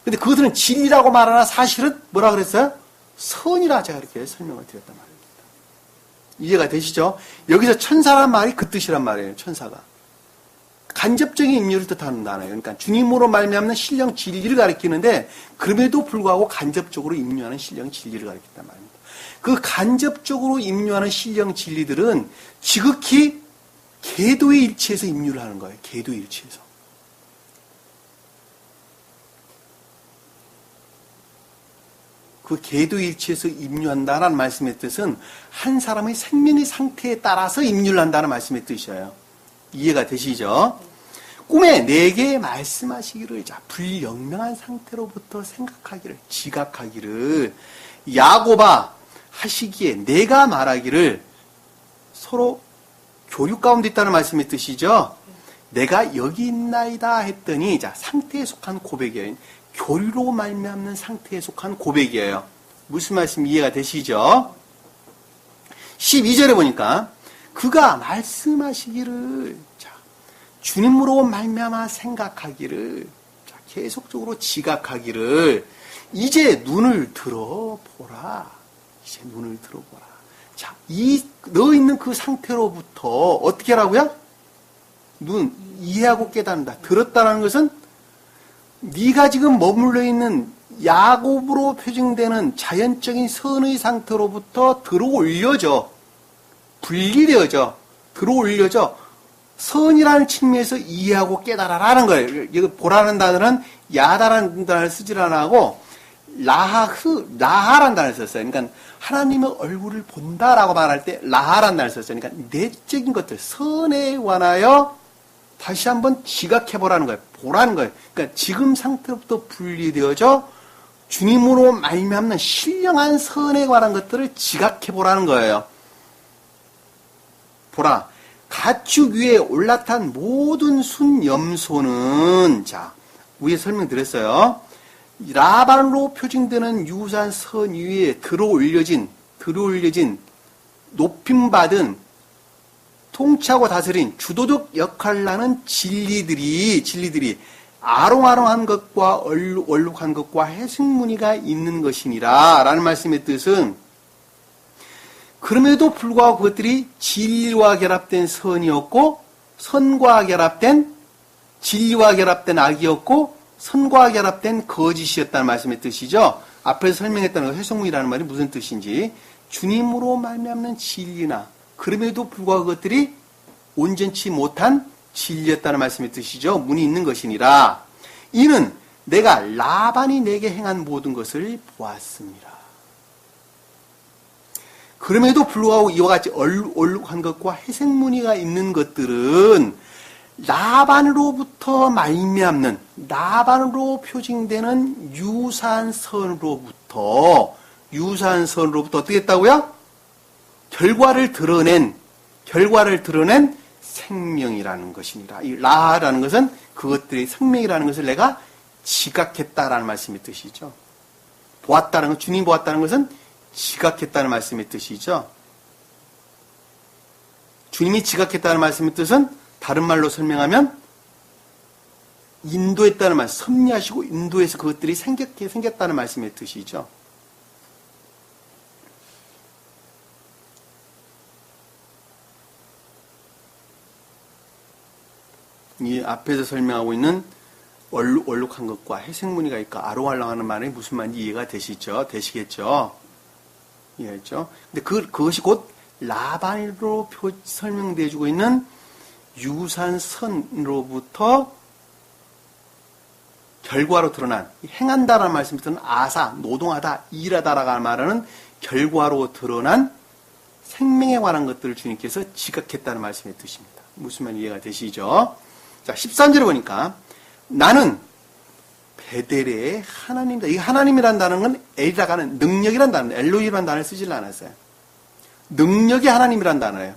근데 그것들은 진리라고 말하나 사실은 뭐라 그랬어요? 선이라 제가 이렇게 설명을 드렸단 말입니다. 이해가 되시죠? 여기서 천사란 말이 그 뜻이란 말이에요. 천사가. 간접적인 임류를 뜻하는 단어예요. 그러니까 주님으로 말미암는 신령 진리를 가리키는데 그럼에도 불구하고 간접적으로 임류하는 신령 진리를 가리킨단 말입니다. 그 간접적으로 임류하는 신령 진리들은 지극히 계도의 일치에서 임류를 하는 거예요. 계도의 일치에서. 그 계도의 일치에서 임류한다는 말씀의 뜻은 한 사람의 생명의 상태에 따라서 임류를 한다는 말씀의 뜻이에요. 이해가 되시죠? 꿈에 내게 말씀하시기를 자 불영명한 상태로부터 생각하기를 지각하기를 야곱아 하시기에 내가 말하기를 서로 교류 가운데 있다는 말씀의 뜻이죠. 내가 여기 있나이다 했더니 자 상태에 속한 고백이에요. 교류로 말미암는 상태에 속한 고백이에요. 무슨 말씀 이해가 되시죠? 12절에 보니까 그가 말씀하시기를 자 주님으로 말미암아 생각하기를 자 계속적으로 지각하기를 이제 눈을 들어보라. 이제 눈을 들어보라. 자, 너 있는 그 상태로부터 어떻게 하라고요? 눈 이해하고 깨닫는다. 들었다는 것은 네가 지금 머물러 있는 야곱으로 표징되는 자연적인 선의 상태로부터 들어올려져. 분리되어져. 들어올려져. 선이라는 측면에서 이해하고 깨달아라는 거예요. 이거 보라는 단어는 야다라는 단어를 쓰질 않고 라하라는 단어를 썼어요. 그러니까 하나님의 얼굴을 본다라고 말할 때 라하라는 단어를 썼어요. 그러니까 내적인 것들, 선에 관하여 다시 한번 지각해보라는 거예요. 보라는 거예요. 그러니까 지금 상태로부터 분리되어져 주님으로 말미암는 신령한 선에 관한 것들을 지각해보라는 거예요. 보라. 가축 위에 올라탄 모든 순염소는 자 위에 설명드렸어요. 라반으로 표징되는 유사한 선 위에 들어올려진 높임받은 통치하고 다스린 주도적 역할을 하는 진리들이 아롱아롱한 것과 얼룩한 것과 해승무늬가 있는 것이니라 라는 말씀의 뜻은 그럼에도 불구하고 그것들이 진리와 결합된 선이었고 선과 결합된 진리와 결합된 악이었고 선과 결합된 거짓이었다는 말씀의 뜻이죠. 앞에서 설명했다는 거 해석문이라는 말이 무슨 뜻인지 주님으로 말미암는 진리나 그럼에도 불구하고 그것들이 온전치 못한 진리였다는 말씀의 뜻이죠. 문이 있는 것이니라. 이는 내가 라반이 내게 행한 모든 것을 보았습니다. 그럼에도 불구하고 이와 같이 얼룩한 것과 회색무늬가 있는 것들은 라반으로부터 말미암는 라반으로 표징되는 유산선으로부터 어떻게 했다고요? 결과를 드러낸 생명이라는 것이니라. 이 라라는 것은 그것들의 생명이라는 것을 내가 지각했다라는 말씀의 뜻이죠. 보았다는 것, 주님 보았다는 것은 지각했다는 말씀의 뜻이죠. 주님이 지각했다는 말씀의 뜻은 다른 말로 설명하면 인도했다는 말, 섭리하시고 인도해서 그것들이 생겼다는 말씀의 뜻이죠. 이 앞에서 설명하고 있는 얼룩한 것과 회색무늬가 있고 아롱알랑하는 말이 무슨 말인지 이해가 되시겠죠? 이해했죠? 근데 그것이 곧 라반으로 설명되어 주고 있는 유산선으로부터 결과로 드러난, 행한다라는 말씀부터는 아사, 노동하다, 일하다라고 말하는 결과로 드러난 생명에 관한 것들을 주님께서 지각했다는 말씀의 뜻입니다. 무슨 말 이해가 되시죠? 자, 13절에 보니까 나는 베델의 하나님이다. 이 하나님이라는 단어는 엘이라고 하는 능력이라는 단어, 엘로히라는 단어를 쓰질 않았어요. 능력의 하나님이라는 단어예요.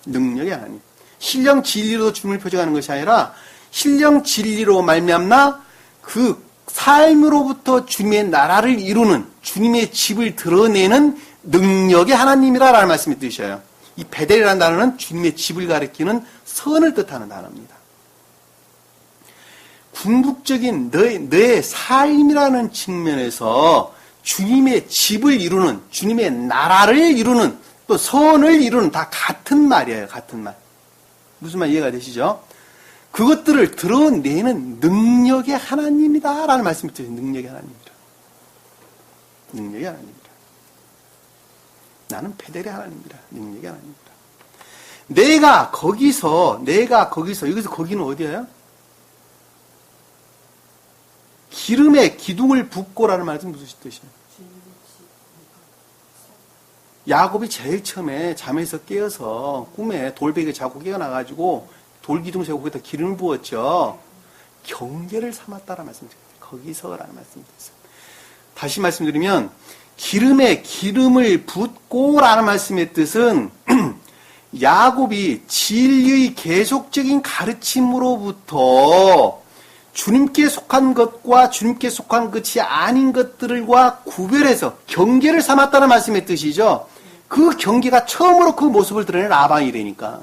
능력의 하나님. 신령 진리로 주님을 표적하는 것이 아니라 신령 진리로 말미암나 그 삶으로부터 주님의 나라를 이루는 주님의 집을 드러내는 능력의 하나님이라는 말씀이 뜻이에요. 이 베델이라는 단어는 주님의 집을 가리키는 선을 뜻하는 단어입니다. 궁극적인 너의 삶이라는 측면에서 주님의 집을 이루는, 주님의 나라를 이루는, 또 선을 이루는 다 같은 말이에요. 같은 말. 무슨 말 이해가 되시죠? 그것들을 드러내는 능력의 하나님이다라는 말씀이 있죠. 능력의 하나님이다. 능력의 하나님이다. 나는 베델의 하나님이다. 능력의 하나님이다. 내가 거기서 여기서 거기는 어디예요? 기름에 기둥을 붓고라는 말은 무슨 뜻이에요? 야곱이 제일 처음에 잠에서 깨어서 꿈에 돌베개 자고 깨어나가지고 돌기둥 세우고 거기다 기름을 부었죠. 경계를 삼았다라는 말씀입니다. 거기서라는 말씀입니다. 다시 말씀드리면 기름에 기름을 붓고라는 말씀의 뜻은 야곱이 진리의 계속적인 가르침으로부터 주님께 속한 것과 주님께 속한 것이 아닌 것들과 구별해서 경계를 삼았다는 말씀의 뜻이죠. 그 경계가 처음으로 그 모습을 드러낸 라반이라니까.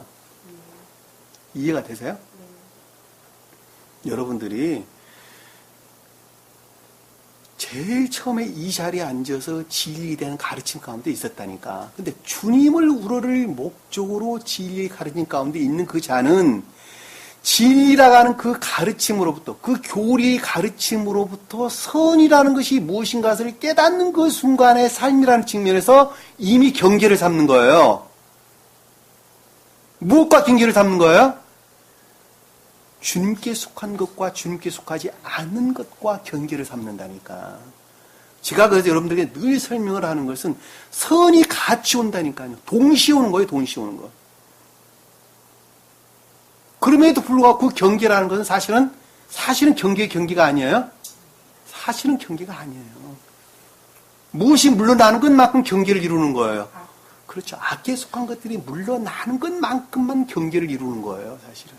이해가 되세요? 여러분들이 제일 처음에 이 자리에 앉아서 진리에 대한 가르침 가운데 있었다니까. 근데 주님을 우러를 목적으로 진리의 가르침 가운데 있는 그 자는 진리라고 하는 그 가르침으로부터, 그 교리의 가르침으로부터 선이라는 것이 무엇인가를 깨닫는 그 순간의 삶이라는 측면에서 이미 경계를 삼는 거예요. 무엇과 경계를 삼는 거예요? 주님께 속한 것과 주님께 속하지 않는 것과 경계를 삼는다니까. 제가 그래서 여러분들에게 늘 설명을 하는 것은 선이 같이 온다니까요. 동시에 오는 거예요. 동시에 오는 거. 그럼에도 불구하고 그 경계라는 것은 사실은 경계가 아니에요. 사실은 경계가 아니에요. 무엇이 물러나는 것만큼 경계를 이루는 거예요. 그렇죠. 악에 속한 것들이 물러나는 것만큼만 경계를 이루는 거예요. 사실은.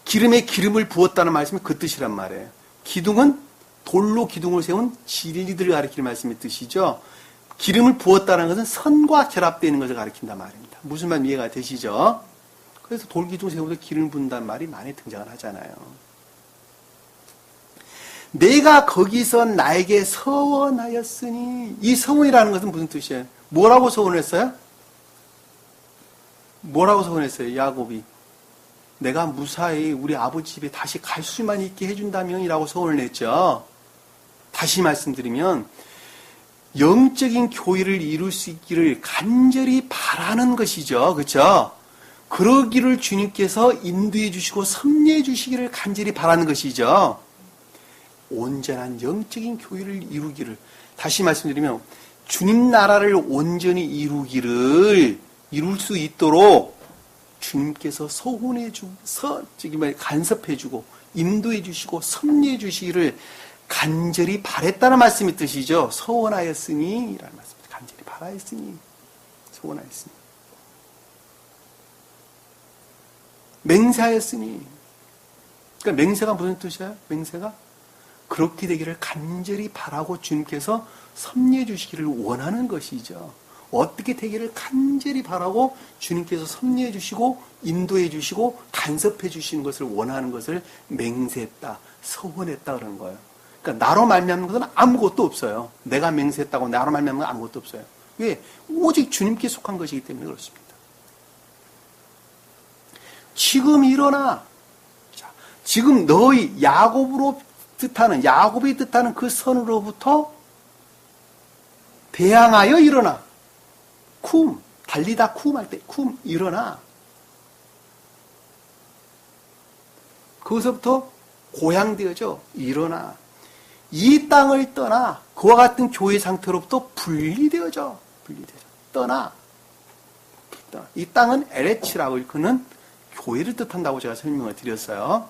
기름에 기름을 부었다는 말씀이 그 뜻이란 말이에요. 기둥은 돌로 기둥을 세운 진리들을 가리키는 말씀의 뜻이죠. 기름을 부었다는 것은 선과 결합되어 있는 것을 가리킨단 말입니다. 무슨 말 이해가 되시죠? 그래서 돌기둥 세우면서 기름을 부은다는 말이 많이 등장을 하잖아요. 내가 거기서 나에게 서원하였으니, 이 서원이라는 것은 무슨 뜻이에요? 뭐라고 서원했어요? 뭐라고 서원했어요? 야곱이. 내가 무사히 우리 아버지 집에 다시 갈 수만 있게 해준다면 이라고 서원을 냈죠. 다시 말씀드리면 영적인 교회를 이룰 수 있기를 간절히 바라는 것이죠. 그렇죠? 그러기를 주님께서 인도해 주시고 섭리해 주시기를 간절히 바라는 것이죠. 온전한 영적인 교회를 이루기를, 다시 말씀드리면 주님 나라를 온전히 이룰 수 있도록 주님께서 간섭해 주고 인도해 주시고 섭리해 주시기를 간절히 바랬다는 말씀의 뜻이죠. 서원하였으니 라는 말씀입니다. 간절히 바라였으니, 소원하였으니, 맹세하였으니. 그러니까 맹세가 무슨 뜻이에요? 맹세가 그렇게 되기를 간절히 바라고 주님께서 섭리해 주시기를 원하는 것이죠. 어떻게 되기를 간절히 바라고 주님께서 섭리해 주시고 인도해 주시고 간섭해 주시는 것을 원하는 것을 맹세했다, 서원했다 그러는 거예요. 그러니까 나로 말미암는 것은 아무것도 없어요. 내가 맹세했다고 나로 말미암는 건 아무것도 없어요. 왜? 오직 주님께 속한 것이기 때문에 그렇습니다. 지금 일어나. 자, 지금 너희 야곱이 뜻하는 그 선으로부터 대항하여 일어나. 쿰. 달리다 쿰 할 때, 쿰, 일어나. 거기서부터 고향되어져. 일어나. 이 땅을 떠나. 그와 같은 교회 상태로부터 분리되어져. 떠나. 이 땅은 에레치라고 일컫는 교회를 뜻한다고 제가 설명을 드렸어요.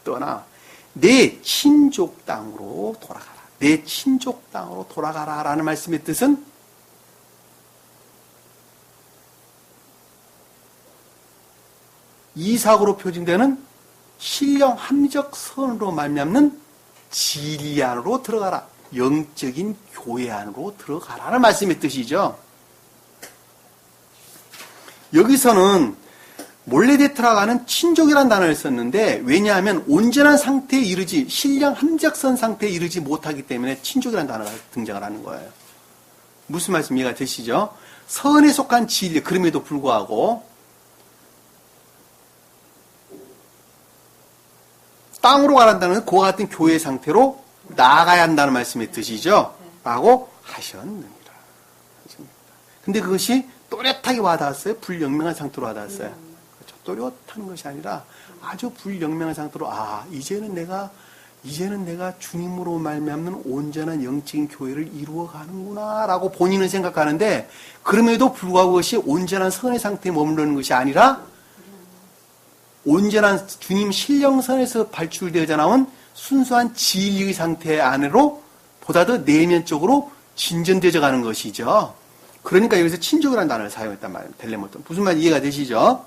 떠나. 내 친족 땅으로 돌아가라. 내 친족 땅으로 돌아가라 라는 말씀의 뜻은 이삭으로 표징되는 신령 합리적 선으로 말미암는 진리 안으로 들어가라. 영적인 교회 안으로 들어가라는 말씀의 뜻이죠. 여기서는 몰레데트라가는 친족이라는 단어를 썼는데 왜냐하면 온전한 상태에 이르지 신령 합리적선 상태에 이르지 못하기 때문에 친족이라는 단어가 등장을 하는 거예요. 무슨 말씀 이해가 되시죠? 선에 속한 진리 그럼에도 불구하고 땅으로 가란다는 그와 같은 교회 상태로 나아가야 한다는 말씀의 뜻이죠. 라고 하셨느니라. 근데 그것이 또렷하게 와닿았어요? 불영명한 상태로 와닿았어요? 그렇죠. 또렷한 것이 아니라 아주 불영명한 상태로 이제는 내가 주님으로 말미암는 온전한 영적인 교회를 이루어가는구나 라고 본인은 생각하는데 그럼에도 불구하고 그것이 온전한 선의 상태에 머무르는 것이 아니라 온전한 주님 신령선에서 발출되어져 나온 순수한 진리의 상태 안으로 보다 더 내면적으로 진전되어져 가는 것이죠. 그러니까 여기서 친족이라는 단어를 사용했단 말이에요. 델레모토. 무슨 말 이해가 되시죠?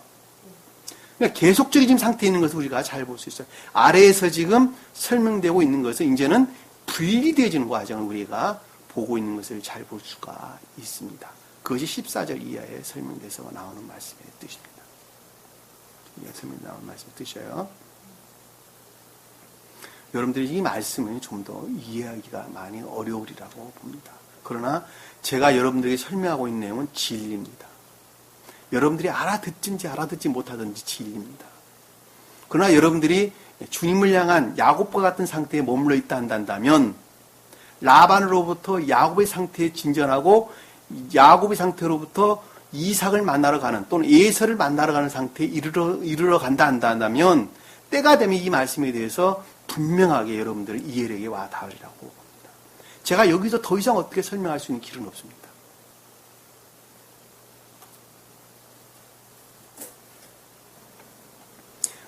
그러니까 계속적인 지금 상태에 있는 것을 우리가 잘 볼 수 있어요. 아래에서 지금 설명되고 있는 것은 이제는 분리되어지는 과정을 우리가 보고 있는 것을 잘 볼 수가 있습니다. 그것이 14절 이하에 설명돼서 나오는 말씀의 뜻입니다. 나오는 말씀의 뜻이에요. 여러분들이 이 말씀을 좀 더 이해하기가 많이 어려우리라고 봅니다. 그러나 제가 여러분들에게 설명하고 있는 내용은 진리입니다. 여러분들이 알아듣든지 알아듣지 못하든지 진리입니다. 그러나 여러분들이 주님을 향한 야곱과 같은 상태에 머물러 있다 한다면 라반으로부터 야곱의 상태에 진전하고 야곱의 상태로부터 이삭을 만나러 가는 또는 에서를 만나러 가는 상태에 이르러 간다 한다면 때가 되면 이 말씀에 대해서 분명하게 여러분들의 이해력에 와 닿으리라고 봅니다. 제가 여기서 더 이상 어떻게 설명할 수 있는 길은 없습니다.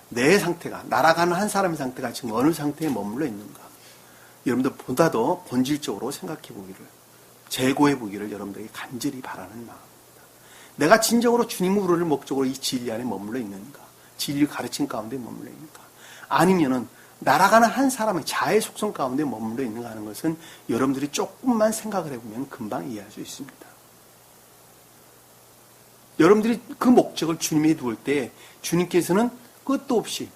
내 상태가, 날아가는 한 사람의 상태가 지금 어느 상태에 머물러 있는가. 여러분들 보다 더 본질적으로 생각해 보기를, 재고해 보기를 여러분들에게 간절히 바라는 마음입니다. 내가 진정으로 주님을 부를 목적으로 이 진리 안에 머물러 있는가? 진리 가르침 가운데 머물러 있는가? 아니면은 날아가는 한 사람의 자의 속성 가운데 머물러 있는가 하는 것은 여러분들이 조금만 생각을 해보면 금방 이해할 수 있습니다. 여러분들이 그 목적을 주님에 두을 때 주님께서는 끝도 없이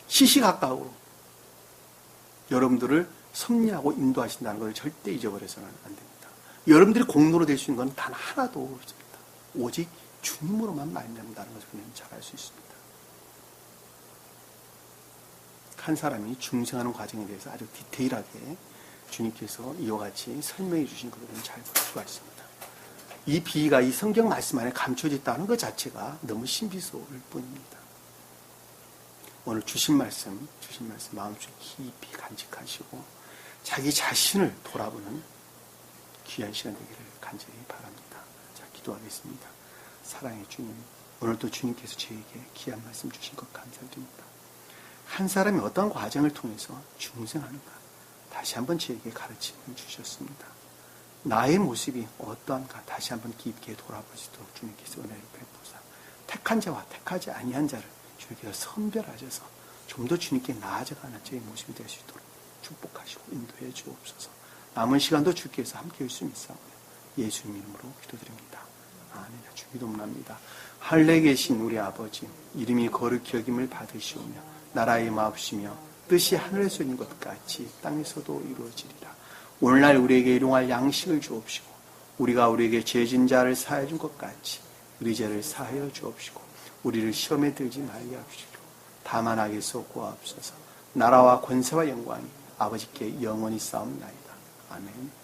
시시각각으로 여러분들을 섭리하고 인도하신다는 것을 절대 잊어버려서는 안 됩니다. 여러분들이 공로로 될 수 있는 건 단 하나도 없습니다. 오직 주님으로만 말미암는다는 것을 우리는 잘 알 수 있습니다. 한 사람이 중생하는 과정에 대해서 아주 디테일하게 주님께서 이와 같이 설명해 주신 것을 잘 볼 수가 있습니다. 이 비가 이 성경 말씀 안에 감춰져 있다는 것 자체가 너무 신비스러울 뿐입니다. 오늘 주신 말씀 마음속에 깊이 간직하시고 자기 자신을 돌아보는 귀한 시간 되기를 간절히 바랍니다. 자, 기도하겠습니다. 사랑의 주님, 오늘도 주님께서 저에게 귀한 말씀 주신 것 감사드립니다. 한 사람이 어떤 과정을 통해서 중생하는가 다시 한번 저에게 가르침을 주셨습니다. 나의 모습이 어떠한가 다시 한번 깊게 돌아볼 수 있도록 주님께서 은혜를 베푸사 택한 자와 택하지 아니한 자를 주님께서 선별하셔서 좀 더 주님께 나아져가는 저의 모습이 될 수 있도록 축복하시고 인도해 주옵소서. 남은 시간도 주께서 함께 있음이 있사오며 예수님 이름으로 기도드립니다. 아멘. 주 기도합니다. 하늘에 계신 우리 아버지 이름이 거룩히 여김을 받으시오며 나라의 마옵시며 뜻이 하늘에서 이룬 것 같이 땅에서도 이루어지리라. 오늘날 우리에게 일용할 양식을 주옵시고 우리가 우리에게 죄진 자를 사하여 준 것 같이 우리 죄를 사하여 주옵시고 우리를 시험에 들지 말게 하시고 다만 악에서 구하옵소서. 나라와 권세와 영광이 아버지께 영원히 싸움나이다. 아멘.